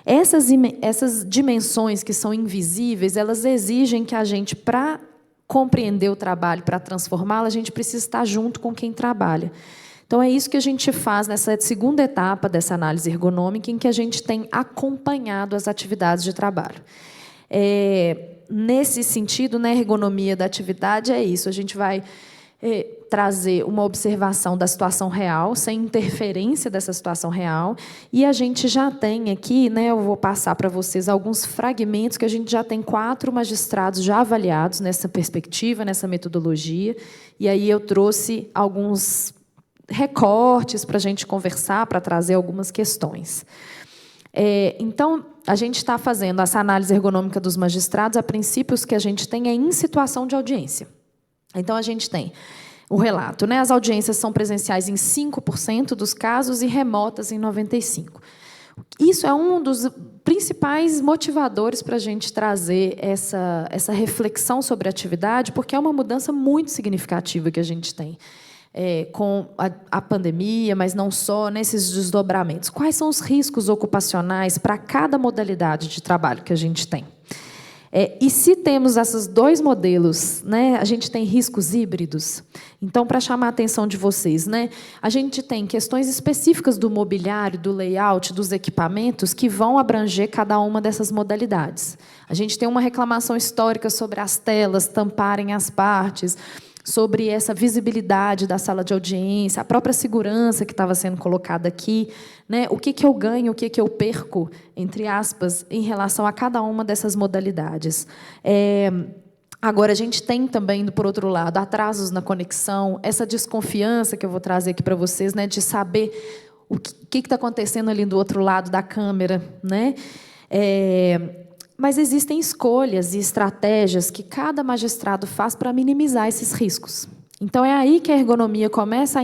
Essas dimensões que são invisíveis, elas exigem que a gente, para compreender o trabalho, para transformá-lo, a gente precisa estar junto com quem trabalha. Então, é isso que a gente faz nessa segunda etapa dessa análise ergonômica, em que a gente tem acompanhado as atividades de trabalho. Nesse sentido, na ergonomia da atividade, é isso. A gente vai trazer uma observação da situação real, sem interferência dessa situação real, e a gente já tem aqui, né, eu vou passar para vocês alguns fragmentos que a gente já tem 4 magistrados já avaliados nessa perspectiva, nessa metodologia, e aí eu trouxe alguns recortes para a gente conversar, para trazer algumas questões. Então, a gente está fazendo essa análise ergonômica dos magistrados, a princípio, os que a gente tem em situação de audiência. Então, a gente tem o relato, né? As audiências são presenciais em 5% dos casos e remotas em 95%. Isso é um dos principais motivadores para a gente trazer essa reflexão sobre a atividade, porque é uma mudança muito significativa que a gente tem. Com a pandemia, mas não só, nesses desdobramentos. Quais são os riscos ocupacionais para cada modalidade de trabalho que a gente tem? E se temos esses 2 modelos, né, a gente tem riscos híbridos. Então, para chamar a atenção de vocês, né, a gente tem questões específicas do mobiliário, do layout, dos equipamentos, que vão abranger cada uma dessas modalidades. A gente tem uma reclamação histórica sobre as telas tamparem as partes, sobre essa visibilidade da sala de audiência, a própria segurança que estava sendo colocada aqui, né? O que eu ganho, o que eu perco, entre aspas, em relação a cada uma dessas modalidades. Agora, a gente tem também, por outro lado, atrasos na conexão, essa desconfiança que eu vou trazer aqui para vocês, né? De saber o que está acontecendo ali do outro lado da câmera, né? Mas existem escolhas e estratégias que cada magistrado faz para minimizar esses riscos. Então, é aí que a ergonomia começa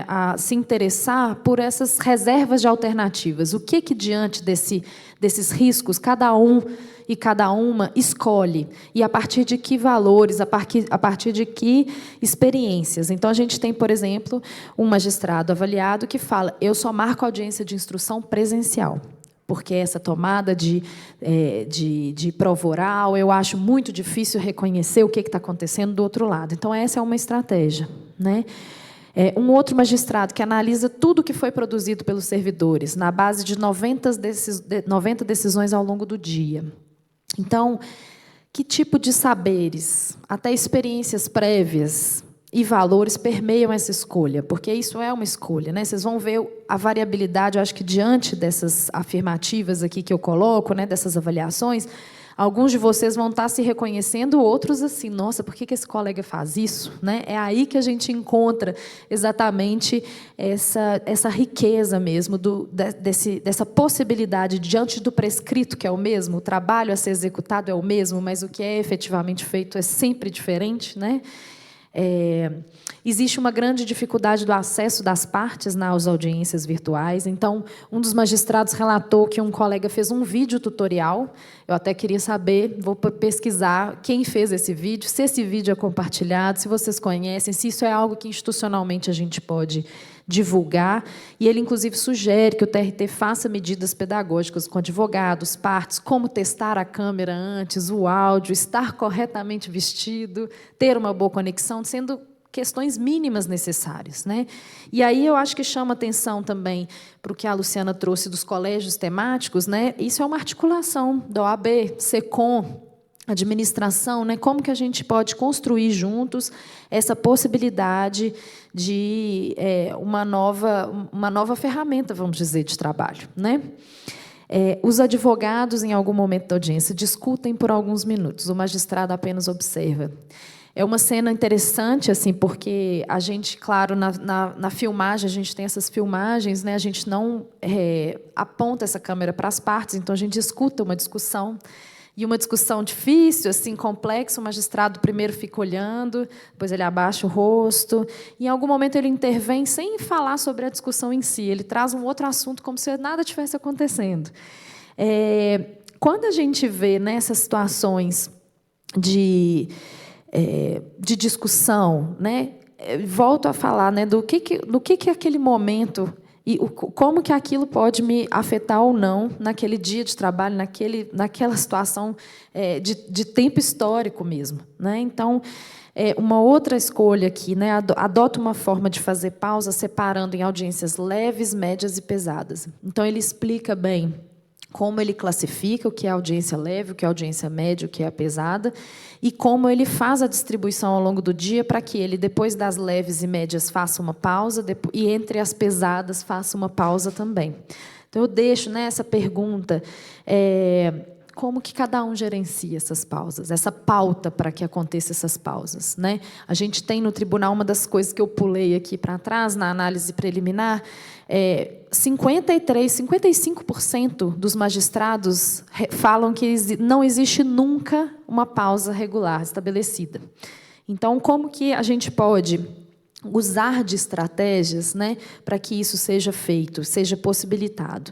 a se interessar por essas reservas de alternativas. O que diante desses riscos, cada um e cada uma escolhe? E a partir de que valores, a partir de que experiências? Então, a gente tem, por exemplo, um magistrado avaliado que fala: eu só marco audiência de instrução presencial, porque essa tomada de prova oral, eu acho muito difícil reconhecer o que está acontecendo do outro lado. Então, essa é uma estratégia. Né? Um outro magistrado que analisa tudo o que foi produzido pelos servidores, na base de 90 decisões ao longo do dia. Então, que tipo de saberes, até experiências prévias, e valores permeiam essa escolha, porque isso é uma escolha, né? Vocês vão ver a variabilidade, eu acho que diante dessas afirmativas aqui que eu coloco, né, dessas avaliações, alguns de vocês vão estar se reconhecendo, outros assim, nossa, por que esse colega faz isso? Né? É aí que a gente encontra exatamente essa riqueza mesmo, dessa possibilidade diante do prescrito, que é o mesmo, o trabalho a ser executado é o mesmo, mas o que é efetivamente feito é sempre diferente, né? Existe uma grande dificuldade do acesso das partes nas audiências virtuais. Então, um dos magistrados relatou que um colega fez um vídeo tutorial. Eu até queria saber, vou pesquisar quem fez esse vídeo, se esse vídeo é compartilhado, se vocês conhecem, se isso é algo que institucionalmente a gente pode divulgar. E ele, inclusive, sugere que o TRT faça medidas pedagógicas com advogados, partes, como testar a câmera antes, o áudio, estar corretamente vestido, ter uma boa conexão, sendo questões mínimas necessárias, né? E aí eu acho que chama atenção também para o que a Luciana trouxe dos colégios temáticos, né? Isso é uma articulação da OAB, SECOM, administração, né? Como que a gente pode construir juntos essa possibilidade de uma nova ferramenta, vamos dizer, de trabalho, né? Os advogados, em algum momento da audiência, discutem por alguns minutos, o magistrado apenas observa. É uma cena interessante, assim, porque a gente, claro, na filmagem, a gente tem essas filmagens, né? A gente não aponta essa câmera para as partes, então a gente escuta uma discussão. E uma discussão difícil, assim, complexa, o magistrado primeiro fica olhando, depois ele abaixa o rosto, e em algum momento ele intervém sem falar sobre a discussão em si, ele traz um outro assunto como se nada tivesse acontecendo. Quando a gente vê nessas situações de discussão, né, volto a falar, né, do que aquele momento e como que aquilo pode me afetar ou não naquele dia de trabalho, naquela situação de tempo histórico mesmo, né? Então, uma outra escolha aqui, né, adota uma forma de fazer pausa separando em audiências leves, médias e pesadas. Então, ele explica bem como ele classifica o que é audiência leve, o que é audiência média, o que é a pesada, e como ele faz a distribuição ao longo do dia para que ele, depois das leves e médias, faça uma pausa, e entre as pesadas, faça uma pausa também. Então, eu deixo, né, essa pergunta, como que cada um gerencia essas pausas, essa pauta para que aconteçam essas pausas, né? A gente tem no tribunal, uma das coisas que eu pulei aqui para trás, na análise preliminar, 55% dos magistrados falam que não existe nunca uma pausa regular estabelecida. Então, como que a gente pode usar de estratégias, né, para que isso seja feito, seja possibilitado?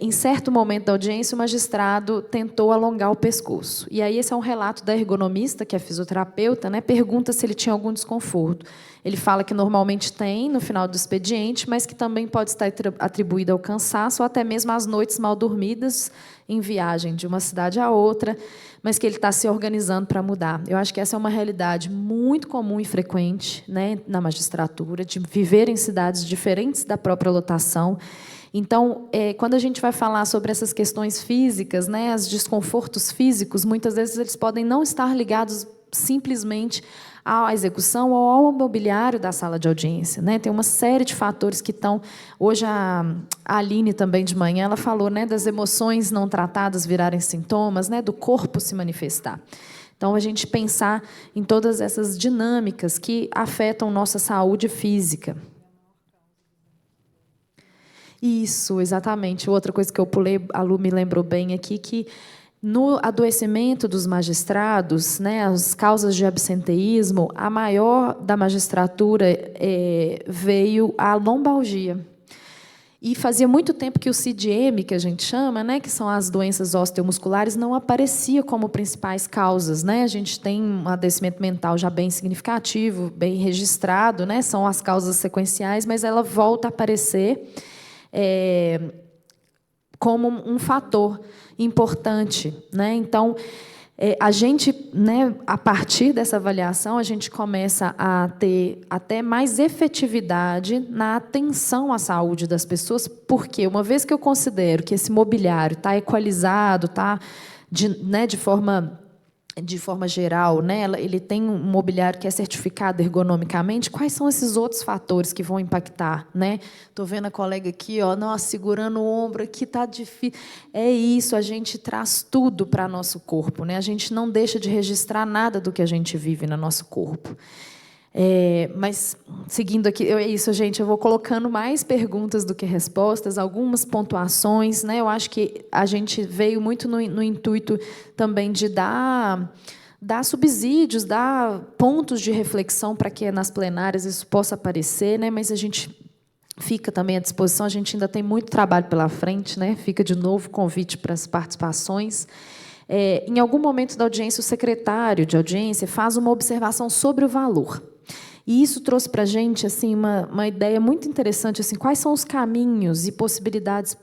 Em certo momento da audiência, o magistrado tentou alongar o pescoço. E aí esse é um relato da ergonomista, que é fisioterapeuta, né, pergunta se ele tinha algum desconforto. Ele fala que normalmente tem no final do expediente, mas que também pode estar atribuído ao cansaço ou até mesmo às noites mal dormidas em viagem de uma cidade a outra, mas que ele está se organizando para mudar. Eu acho que essa é uma realidade muito comum e frequente, né, na magistratura, de viver em cidades diferentes da própria lotação. Então, quando a gente vai falar sobre essas questões físicas, né, os desconfortos físicos, muitas vezes eles podem não estar ligados simplesmente à execução ou ao mobiliário da sala de audiência, né? Tem uma série de fatores que estão... Hoje, a Aline, também de manhã, ela falou, né, das emoções não tratadas virarem sintomas, né, do corpo se manifestar. Então, a gente pensar em todas essas dinâmicas que afetam nossa saúde física. Isso, exatamente. Outra coisa que eu pulei, a Lu me lembrou bem aqui, que no adoecimento dos magistrados, né, as causas de absenteísmo, a maior da magistratura veio a lombalgia. E fazia muito tempo que o CIDM, que a gente chama, né, que são as doenças osteomusculares, não aparecia como principais causas, né? A gente tem um adoecimento mental já bem significativo, bem registrado, né? São as causas sequenciais, mas ela volta a aparecer como um fator importante, né? Então, a gente, né, a partir dessa avaliação, a gente começa a ter até mais efetividade na atenção à saúde das pessoas, porque uma vez que eu considero que esse mobiliário está equalizado, está de forma de forma geral, né, ele tem um mobiliário que é certificado ergonomicamente, quais são esses outros fatores que vão impactar, né? Estou vendo a colega aqui, ó, nossa, segurando o ombro aqui, está difícil. É isso, a gente traz tudo para nosso corpo, né? A gente não deixa de registrar nada do que a gente vive no nosso corpo. Mas, seguindo aqui, é isso, gente, eu vou colocando mais perguntas do que respostas, algumas pontuações, né? Eu acho que a gente veio muito no intuito também de dar subsídios, dar pontos de reflexão para que nas plenárias isso possa aparecer, né? Mas a gente fica também à disposição, a gente ainda tem muito trabalho pela frente, né? Fica de novo o convite para as participações. Em algum momento da audiência, o secretário de audiência faz uma observação sobre o valor. E isso trouxe para a gente assim, uma ideia muito interessante, assim, quais são os caminhos e possibilidades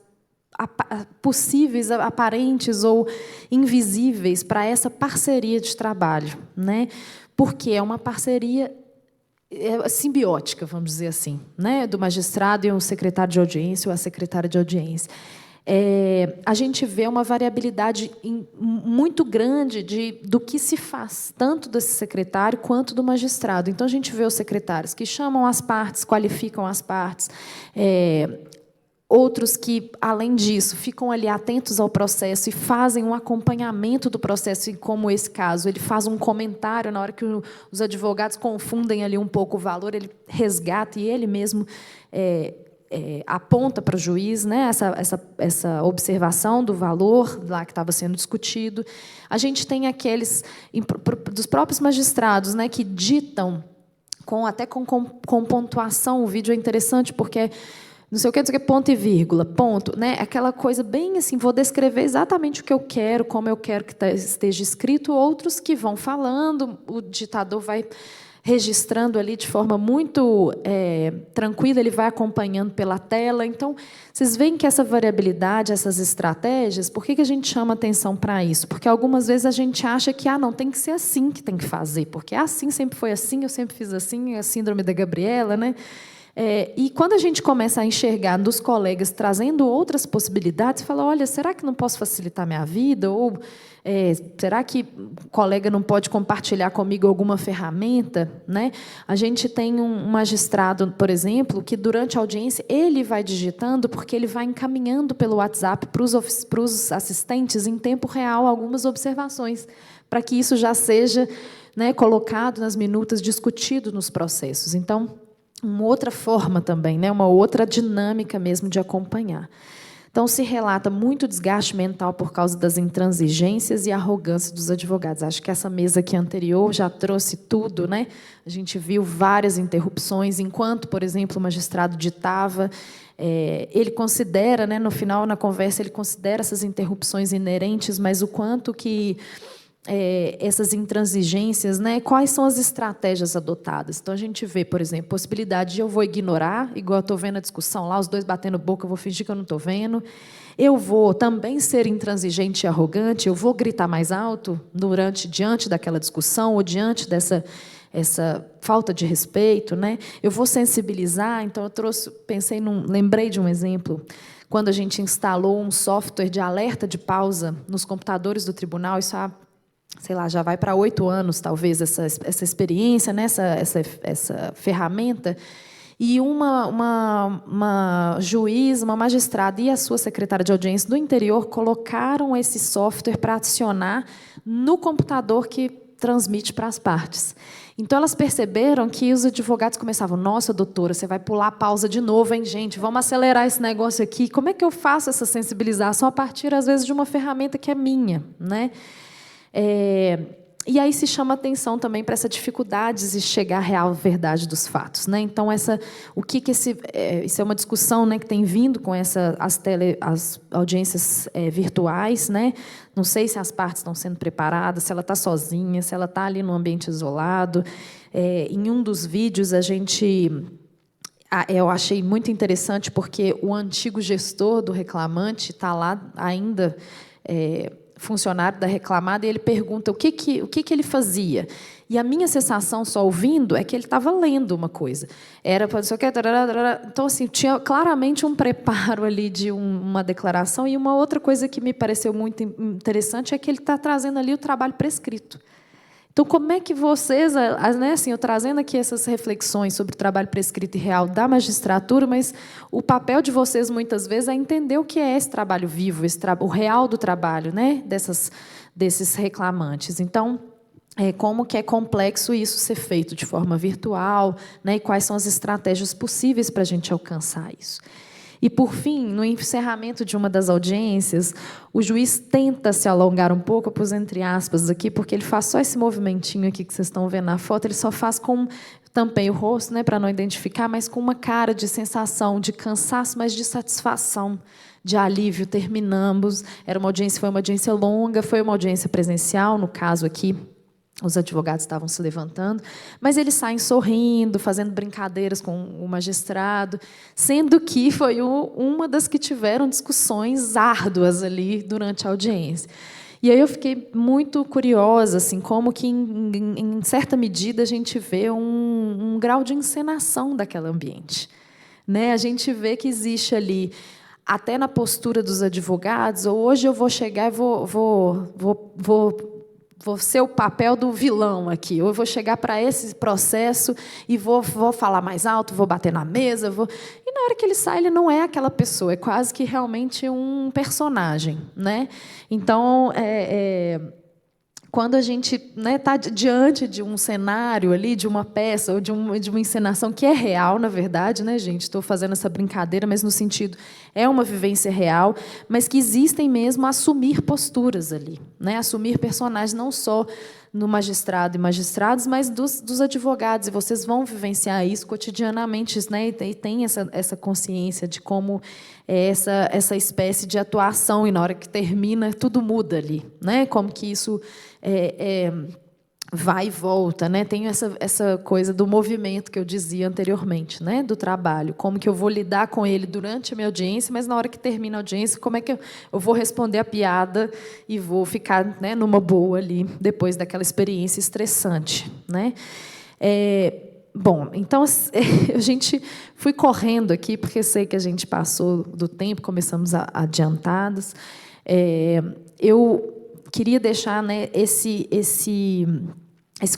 possíveis, aparentes ou invisíveis para essa parceria de trabalho, né? Porque é uma parceria simbiótica, vamos dizer assim, né? Do magistrado e o secretário de audiência ou a secretária de audiência. A gente vê uma variabilidade muito grande do que se faz, tanto desse secretário quanto do magistrado. Então, a gente vê os secretários que chamam as partes, qualificam as partes, outros que, além disso, ficam ali atentos ao processo e fazem um acompanhamento do processo, e como esse caso, ele faz um comentário na hora que os advogados confundem ali um pouco o valor, ele resgata e ele mesmo aponta para o juiz, né, essa observação do valor lá que estava sendo discutido. A gente tem aqueles dos próprios magistrados, né, que ditam até com pontuação. O vídeo é interessante porque não sei o que, ponto e vírgula, ponto, né? Aquela coisa bem assim, vou descrever exatamente o que eu quero, como eu quero que esteja escrito. Outros que vão falando, o ditador vai registrando ali de forma muito tranquila, ele vai acompanhando pela tela. Então, vocês veem que essa variabilidade, essas estratégias, por que a gente chama atenção para isso? Porque algumas vezes a gente acha que não tem que ser assim que tem que fazer, porque assim sempre foi assim, eu sempre fiz assim, a síndrome da Gabriela, né? E quando a gente começa a enxergar dos colegas trazendo outras possibilidades, fala, olha, será que não posso facilitar minha vida? Ou será que o colega não pode compartilhar comigo alguma ferramenta? Né? A gente tem um magistrado, por exemplo, que durante a audiência ele vai digitando, porque ele vai encaminhando pelo WhatsApp para os assistentes em tempo real algumas observações, para que isso já seja, né, colocado nas minutas, discutido nos processos. Então, uma outra forma também, né, uma outra dinâmica mesmo de acompanhar. Então, se relata muito desgaste mental por causa das intransigências e arrogância dos advogados. Acho que essa mesa aqui anterior já trouxe tudo, né? A gente viu várias interrupções, enquanto, por exemplo, o magistrado ditava, ele considera, né, no final, na conversa, ele considera essas interrupções inerentes, mas o quanto que essas intransigências, né? Quais são as estratégias adotadas? Então, a gente vê, por exemplo, possibilidade de eu vou ignorar, igual eu estou vendo a discussão lá, os dois batendo boca, eu vou fingir que eu não estou vendo. Eu vou também ser intransigente e arrogante, eu vou gritar mais alto diante daquela discussão ou diante dessa falta de respeito, né? Eu vou sensibilizar. Então, lembrei de um exemplo. Quando a gente instalou um software de alerta de pausa nos computadores do tribunal, isso sei lá, já vai para 8 anos, talvez, essa experiência, né? essa ferramenta. E uma juíza, uma magistrada e a sua secretária de audiência do interior colocaram esse software para adicionar no computador que transmite para as partes. Então, elas perceberam que os advogados começavam, nossa, doutora, você vai pular a pausa de novo, hein, gente? Vamos acelerar esse negócio aqui. Como é que eu faço essa sensibilização a partir, às vezes, de uma ferramenta que é minha, né? E aí se chama atenção também para essa dificuldade de chegar à real verdade dos fatos, né? Então, isso é uma discussão, né, que tem vindo com as audiências virtuais, né? Não sei se as partes estão sendo preparadas, se ela está sozinha, se ela está ali num ambiente isolado. Em um dos vídeos, eu achei muito interessante, porque o antigo gestor do reclamante está lá ainda funcionário da reclamada e ele pergunta o que ele fazia. E a minha sensação, só ouvindo, é que ele estava lendo uma coisa. Era para isso aqui, então assim, tinha claramente um preparo ali de uma declaração. E uma outra coisa que me pareceu muito interessante é que ele está trazendo ali o trabalho prescrito. Então, como é que vocês, né, assim, eu trazendo aqui essas reflexões sobre o trabalho prescrito e real da magistratura, mas o papel de vocês, muitas vezes, é entender o que é esse trabalho vivo, o real do trabalho, né, desses reclamantes. Então, como que é complexo isso ser feito de forma virtual, né, e quais são as estratégias possíveis para a gente alcançar isso. E, por fim, no encerramento de uma das audiências, o juiz tenta se alongar um pouco, eu pus entre aspas aqui, porque ele faz só esse movimentinho aqui que vocês estão vendo na foto, ele só faz com, tampei o rosto, né, para não identificar, mas com uma cara de sensação, de cansaço, mas de satisfação, de alívio. Terminamos, foi uma audiência longa, foi uma audiência presencial, no caso aqui, os advogados estavam se levantando, mas eles saem sorrindo, fazendo brincadeiras com o magistrado, sendo que foi uma das que tiveram discussões árduas ali durante a audiência. E aí eu fiquei muito curiosa, assim, como que, em certa medida, a gente vê um grau de encenação daquele ambiente, né? A gente vê que existe ali, até na postura dos advogados, ou hoje eu vou chegar e vou ser o papel do vilão aqui. Eu vou chegar para esse processo e vou falar mais alto, vou bater na mesa. E, na hora que ele sai, ele não é aquela pessoa, é quase que realmente um personagem, né? Então, quando a gente está diante de um cenário ali, de uma peça ou de uma encenação que é real, na verdade, né, gente? Estou fazendo essa brincadeira, mas no sentido é uma vivência real, mas que existem mesmo assumir posturas ali, né? Assumir personagens não só no magistrado e magistrados, mas dos advogados. E vocês vão vivenciar isso cotidianamente, né? E tem essa consciência de como é essa espécie de atuação, e na hora que termina, tudo muda ali, né? Como que isso vai e volta, né? Tem essa coisa do movimento que eu dizia anteriormente, né? Do trabalho, como que eu vou lidar com ele durante a minha audiência, mas na hora que termina a audiência, como é que eu vou responder a piada e vou ficar, né, numa boa ali, depois daquela experiência estressante, né? Bom, então, a gente fui correndo aqui, porque sei que a gente passou do tempo, começamos adiantados. Eu queria deixar, né, esse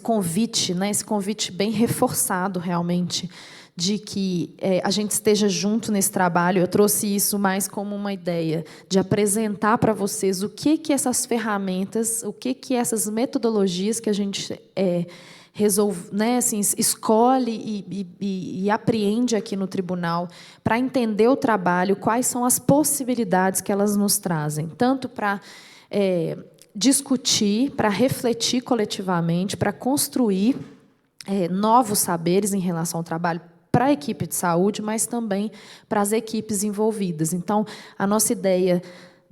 convite, né, esse convite bem reforçado, realmente, de que a gente esteja junto nesse trabalho. Eu trouxe isso mais como uma ideia de apresentar para vocês o que essas ferramentas, o que essas metodologias que a gente né, assim, escolhe e apreende aqui no tribunal para entender o trabalho, quais são as possibilidades que elas nos trazem, tanto para discutir, para refletir coletivamente, para construir novos saberes em relação ao trabalho para a equipe de saúde, mas também para as equipes envolvidas. Então, a nossa ideia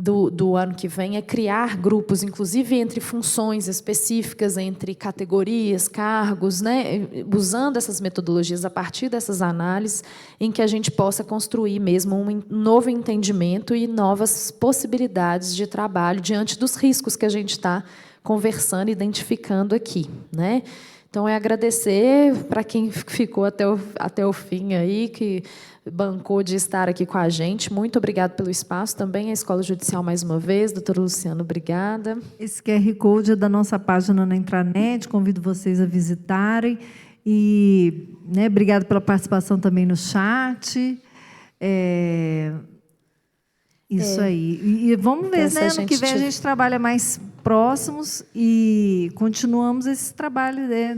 do ano que vem é criar grupos, inclusive entre funções específicas, entre categorias, cargos, né, usando essas metodologias a partir dessas análises, em que a gente possa construir mesmo um novo entendimento e novas possibilidades de trabalho diante dos riscos que a gente está conversando, identificando aqui, né? Então, agradecer para quem ficou até o fim aí, que bancou de estar aqui com a gente. Muito obrigada pelo espaço. Também a Escola Judicial, mais uma vez. Doutora Luciana, obrigada. Esse QR Code é da nossa página na intranet. Convido vocês a visitarem. E, né, obrigada pela participação também no chat. Isso aí. E vamos ver, então, né? Ano que vem a gente trabalha mais próximos e continuamos esse trabalho, né,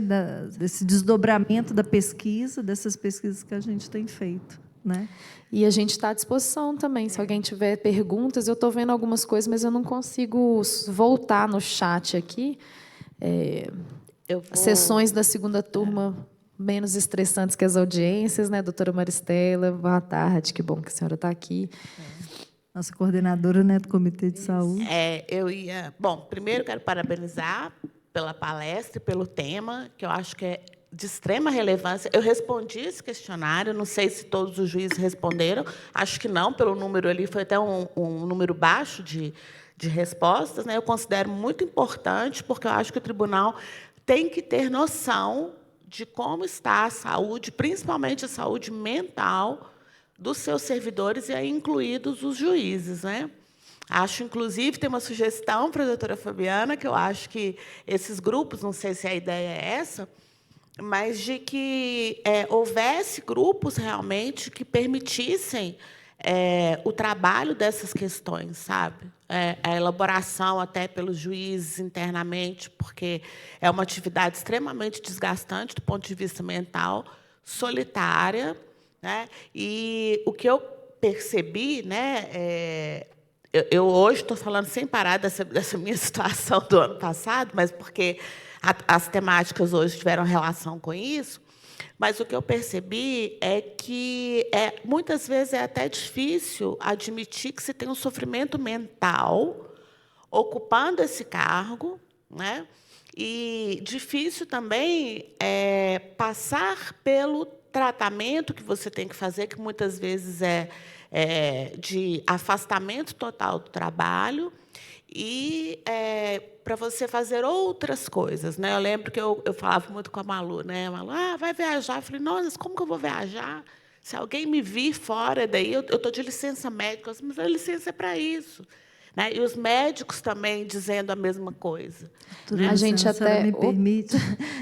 desse desdobramento da pesquisa, dessas pesquisas que a gente tem feito, né? E a gente está à disposição também. Se alguém tiver perguntas, eu estou vendo algumas coisas, mas eu não consigo voltar no chat aqui. Sessões da segunda turma menos estressantes que as audiências, né, doutora Maristela? Boa tarde, que bom que a senhora está aqui. Nossa coordenadora, né, do Comitê de Saúde. Bom, primeiro quero parabenizar pela palestra e pelo tema, que eu acho que é de extrema relevância. Eu respondi esse questionário, não sei se todos os juízes responderam, acho que não, pelo número ali, foi até um número baixo de de respostas, né, eu considero muito importante, porque eu acho que o tribunal tem que ter noção de como está a saúde, principalmente a saúde mental, dos seus servidores, e aí incluídos os juízes, né? Acho, inclusive, tem uma sugestão para a doutora Fabiana, que eu acho que esses grupos, não sei se a ideia é essa, mas de que houvesse grupos realmente que permitissem o trabalho dessas questões, sabe? A elaboração até pelos juízes internamente, porque é uma atividade extremamente desgastante do ponto de vista mental, solitária, né? E o que eu percebi, né, eu hoje estou falando sem parar dessa minha situação do ano passado, mas porque as temáticas hoje tiveram relação com isso, mas o que eu percebi é que muitas vezes é até difícil admitir que se tem um sofrimento mental ocupando esse cargo, né? E difícil também passar pelo tratamento que você tem que fazer, que muitas vezes de afastamento total do trabalho, e para você fazer outras coisas, né? Eu lembro que eu falava muito com a Malu, né? Malu, vai viajar. Eu falei, nossa, como que eu vou viajar? Se alguém me vir fora daí, eu estou de licença médica, mas a licença é para isso. Né? E os médicos também dizendo a mesma coisa. Né? A gente até me permite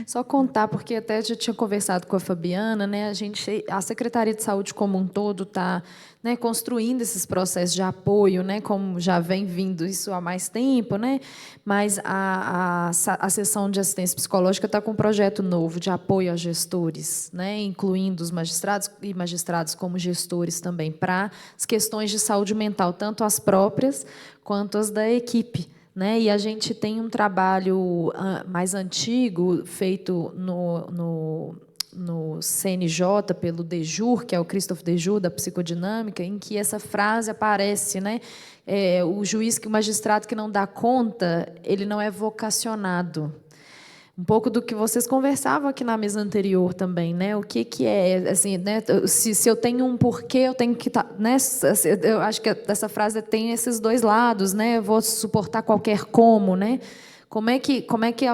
só contar, porque até já tinha conversado com a Fabiana, né? A Secretaria de Saúde como um todo está, né, construindo esses processos de apoio, né, como já vem vindo isso há mais tempo, né? Mas a seção de assistência psicológica está com um projeto novo de apoio a gestores, né, incluindo os magistrados e magistrados como gestores também, para as questões de saúde mental, tanto as próprias quanto as da equipe. Né? E a gente tem um trabalho mais antigo feito no CNJ pelo Dejur, que é o Christophe Dejur, da psicodinâmica, em que essa frase aparece, né? O magistrado que não dá conta, ele não é vocacionado. Um pouco do que vocês conversavam aqui na mesa anterior também, né? O que é, assim, né? Se eu tenho um porquê, eu tenho que estar, né? Eu acho que essa frase tem esses dois lados, né? Eu vou suportar qualquer como, né? Como é que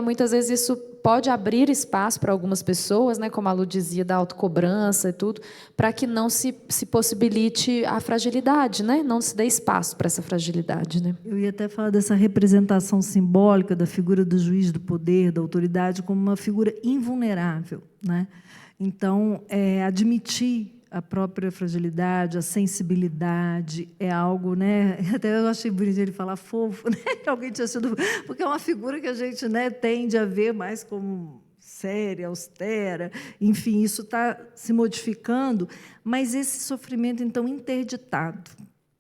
muitas vezes isso pode abrir espaço para algumas pessoas, né? Como a Lu dizia, da autocobrança e tudo, para que não se possibilite a fragilidade, né? Não se dê espaço para essa fragilidade, né? Eu ia até falar dessa representação simbólica da figura do juiz do poder, da autoridade, como uma figura invulnerável, né? Então, admitir a própria fragilidade, a sensibilidade é algo, né? Até eu achei bonito ele falar fofo, né? Alguém tinha sido, porque é uma figura que a gente, né, tende a ver mais como séria, austera, enfim, isso está se modificando, mas esse sofrimento então interditado,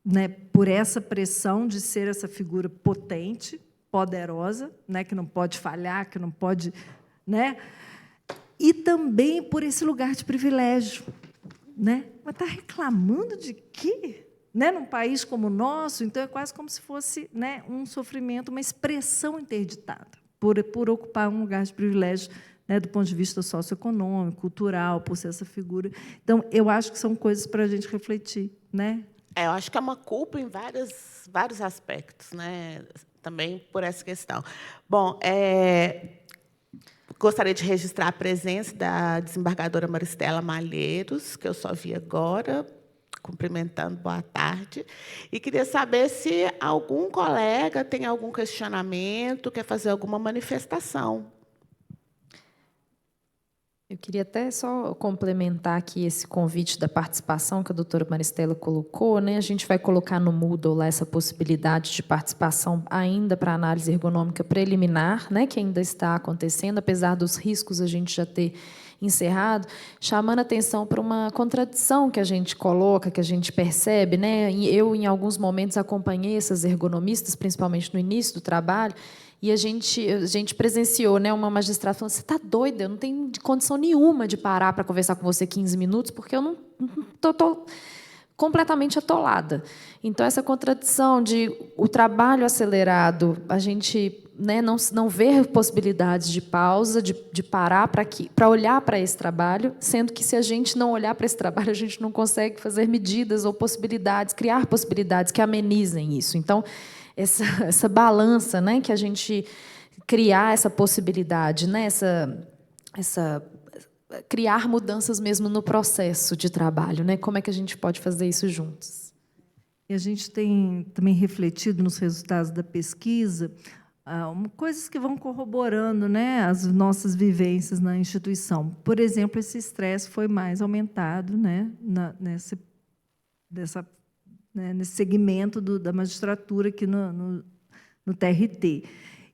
né, por essa pressão de ser essa figura potente, poderosa, né, que não pode falhar, que não pode, né, e também por esse lugar de privilégio. Né? Mas está reclamando de quê? Né? Num país como o nosso, então é quase como se fosse, né, um sofrimento, uma expressão interditada, por ocupar um lugar de privilégio, né, do ponto de vista socioeconômico, cultural, por ser essa figura. Então, eu acho que são coisas para a gente refletir. Né? Eu acho que é uma culpa em vários aspectos, né? Também por essa questão. Bom, gostaria de registrar a presença da desembargadora Maristela Malheiros, que eu só vi agora, cumprimentando, boa tarde. E queria saber se algum colega tem algum questionamento, quer fazer alguma manifestação. Eu queria até só complementar aqui esse convite da participação que a doutora Maristela colocou, né? A gente vai colocar no Moodle lá essa possibilidade de participação ainda para análise ergonômica preliminar, né? Que ainda está acontecendo, apesar dos riscos a gente já ter encerrado, chamando atenção para uma contradição que a gente coloca, que a gente percebe, né? Eu, em alguns momentos, acompanhei essas ergonomistas, principalmente no início do trabalho, e a gente presenciou, né, uma magistrada falando: você está doida, eu não tenho condição nenhuma de parar para conversar com você 15 minutos, porque eu não estou completamente atolada. Então, essa contradição de o trabalho acelerado, a gente, né, não ver possibilidades de pausa, de parar para olhar para esse trabalho, sendo que, se a gente não olhar para esse trabalho, a gente não consegue fazer medidas ou possibilidades, criar possibilidades que amenizem isso. Então, essa balança, né, que a gente criar essa possibilidade, né, criar mudanças mesmo no processo de trabalho, né? Como é que a gente pode fazer isso juntos? E a gente tem também refletido nos resultados da pesquisa coisas que vão corroborando, né, as nossas vivências na instituição. Por exemplo, esse estresse foi mais aumentado, né, nesse segmento da magistratura aqui no TRT.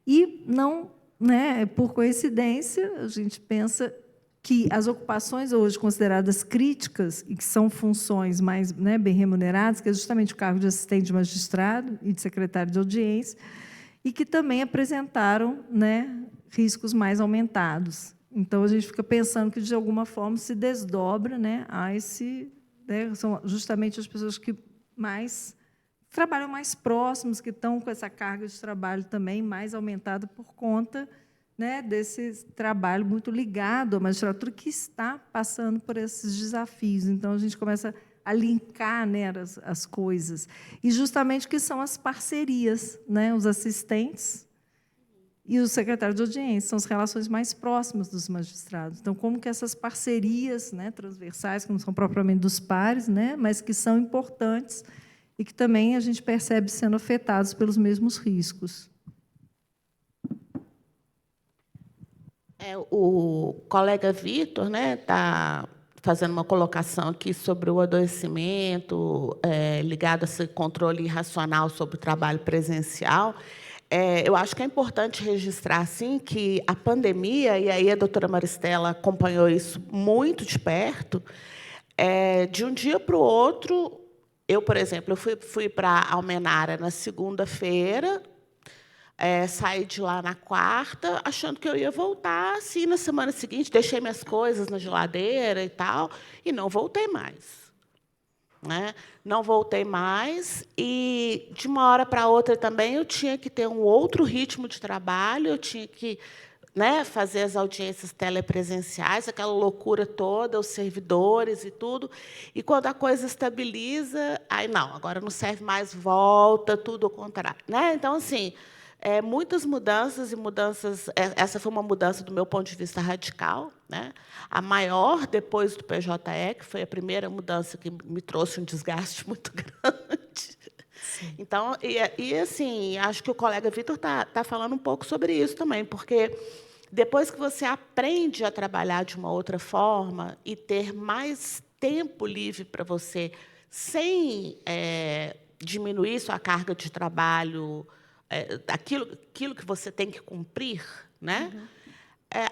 E não, né, por coincidência, a gente pensa que as ocupações hoje consideradas críticas e que são funções mais, né, bem remuneradas, que é justamente o cargo de assistente de magistrado e de secretário de audiência, e que também apresentaram, né, riscos mais aumentados. Então, a gente fica pensando que, de alguma forma, se desdobra, né, a esse... Né, são justamente as pessoas que trabalham mais próximos, que estão com essa carga de trabalho também mais aumentada por conta, né, desse trabalho muito ligado à magistratura que está passando por esses desafios. Então, a gente começa a linkar, né, as coisas. E, justamente, que são as parcerias, né, os assistentes e o secretário de audiência, são as relações mais próximas dos magistrados. Então, como que essas parcerias, né, transversais, que não são propriamente dos pares, né, mas que são importantes e que também a gente percebe sendo afetados pelos mesmos riscos. O colega Vitor, né, está fazendo uma colocação aqui sobre o adoecimento ligado a esse controle irracional sobre o trabalho presencial. Eu acho que é importante registrar, sim, que a pandemia, e aí a doutora Maristela acompanhou isso muito de perto, de um dia para o outro, eu, por exemplo, fui para Almenara na segunda-feira, saí de lá na quarta, achando que eu ia voltar assim na semana seguinte, deixei minhas coisas na geladeira e tal, e não voltei mais. Né? Não voltei mais, e, de uma hora para outra, também eu tinha que ter um outro ritmo de trabalho, eu tinha que, né, fazer as audiências telepresenciais, aquela loucura toda, os servidores e tudo. E, quando a coisa estabiliza, aí, não, agora não serve mais, volta, tudo ao contrário. Né? Então, assim, muitas mudanças, essa foi uma mudança, do meu ponto de vista, radical, né? A maior depois do PJE, que foi a primeira mudança que me trouxe um desgaste muito grande. Sim. Então, assim, acho que o colega Vitor está falando um pouco sobre isso também, porque depois que você aprende a trabalhar de uma outra forma e ter mais tempo livre para você, sem diminuir sua carga de trabalho, aquilo que você tem que cumprir, né? Uhum.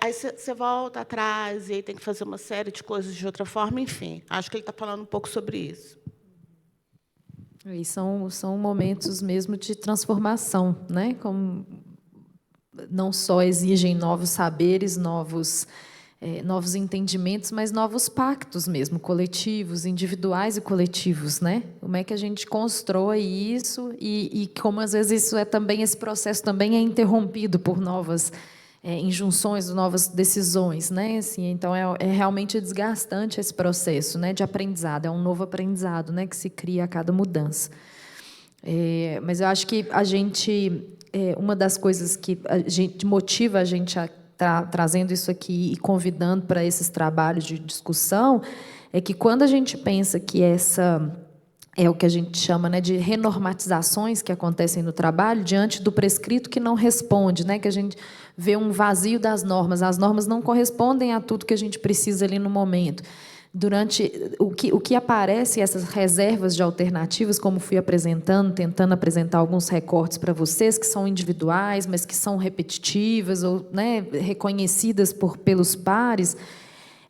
Aí você volta atrás e aí tem que fazer uma série de coisas de outra forma, enfim. Acho que ele está falando um pouco sobre isso. E são momentos mesmo de transformação, né? Como não só exigem novos saberes, novos entendimentos, mas novos pactos mesmo, coletivos, individuais e coletivos, né? Como é que a gente constrói isso e como às vezes isso também, esse processo também é interrompido por novas injunções, novas decisões, né? Assim, então é realmente desgastante esse processo, né, de aprendizado, é um novo aprendizado, né, que se cria a cada mudança. Mas eu acho que a gente, uma das coisas que motiva a gente a trazendo isso aqui e convidando para esses trabalhos de discussão, é que, quando a gente pensa que essa é o que a gente chama, né, de renormatizações que acontecem no trabalho, diante do prescrito que não responde, né, que a gente vê um vazio das normas, as normas não correspondem a tudo que a gente precisa ali no momento. Durante o que aparece, essas reservas de alternativas, como fui apresentando, tentando apresentar alguns recortes para vocês, que são individuais, mas que são repetitivas ou, né, reconhecidas pelos pares,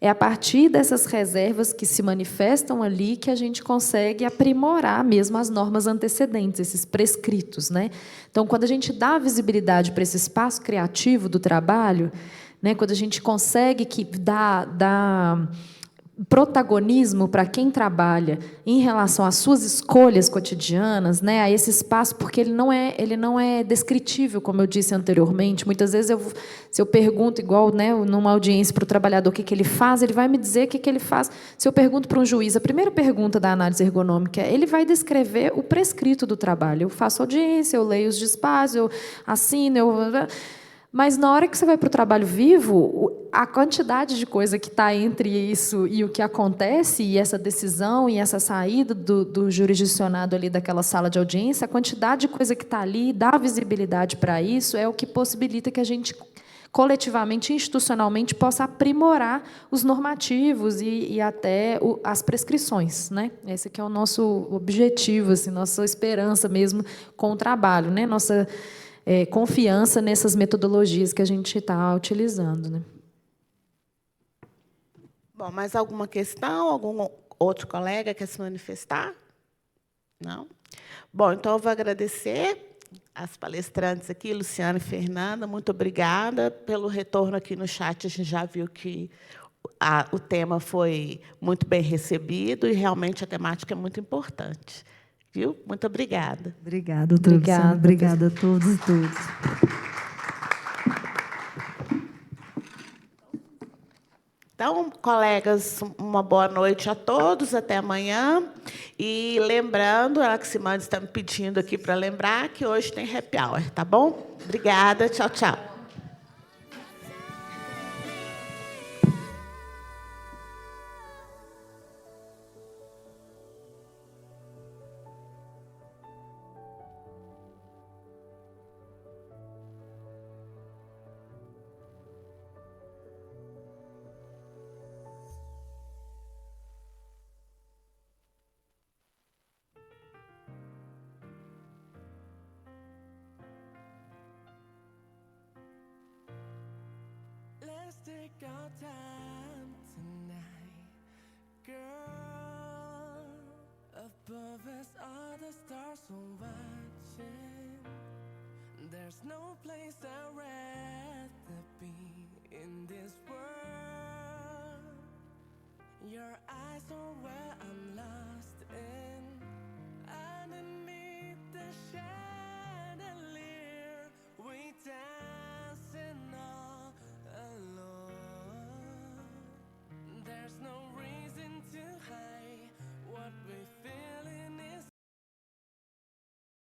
é a partir dessas reservas que se manifestam ali que a gente consegue aprimorar mesmo as normas antecedentes, esses prescritos, né? Então, quando a gente dá visibilidade para esse espaço criativo do trabalho, né, quando a gente consegue protagonismo para quem trabalha em relação às suas escolhas cotidianas, né, a esse espaço, porque ele não é descritível, como eu disse anteriormente. Muitas vezes, se eu pergunto, igual, né, numa audiência para o trabalhador o que ele faz, ele vai me dizer o que ele faz. Se eu pergunto para um juiz, a primeira pergunta da análise ergonômica, ele vai descrever o prescrito do trabalho. Eu faço audiência, eu leio os despachos, eu assino, Mas, na hora que você vai para o trabalho vivo, a quantidade de coisa que está entre isso e o que acontece, e essa decisão, e essa saída do jurisdicionado ali daquela sala de audiência, a quantidade de coisa que está ali, dá visibilidade para isso, é o que possibilita que a gente, coletivamente, institucionalmente, possa aprimorar os normativos e até as prescrições, né? Esse aqui é o nosso objetivo, assim, nossa esperança mesmo com o trabalho, né? Nossa confiança nessas metodologias que a gente está utilizando, né? Bom, mais alguma questão? Algum outro colega quer se manifestar? Não? Bom, então eu vou agradecer as palestrantes aqui, Luciana e Fernanda. Muito obrigada pelo retorno aqui no chat. A gente já viu que o tema foi muito bem recebido e realmente a temática é muito importante. Viu? Muito obrigada. Obrigada, doutora Luciana. Obrigada a todos e todas. Então, colegas, uma boa noite a todos, até amanhã. E lembrando, a Anaximandre está me pedindo aqui para lembrar que hoje tem happy hour, tá bom? Obrigada, tchau, tchau. Let's take our time tonight, girl. Above us are the stars are watching. There's no place I'd rather be in this world. Your eyes are where I'm lost in. Underneath the shadow.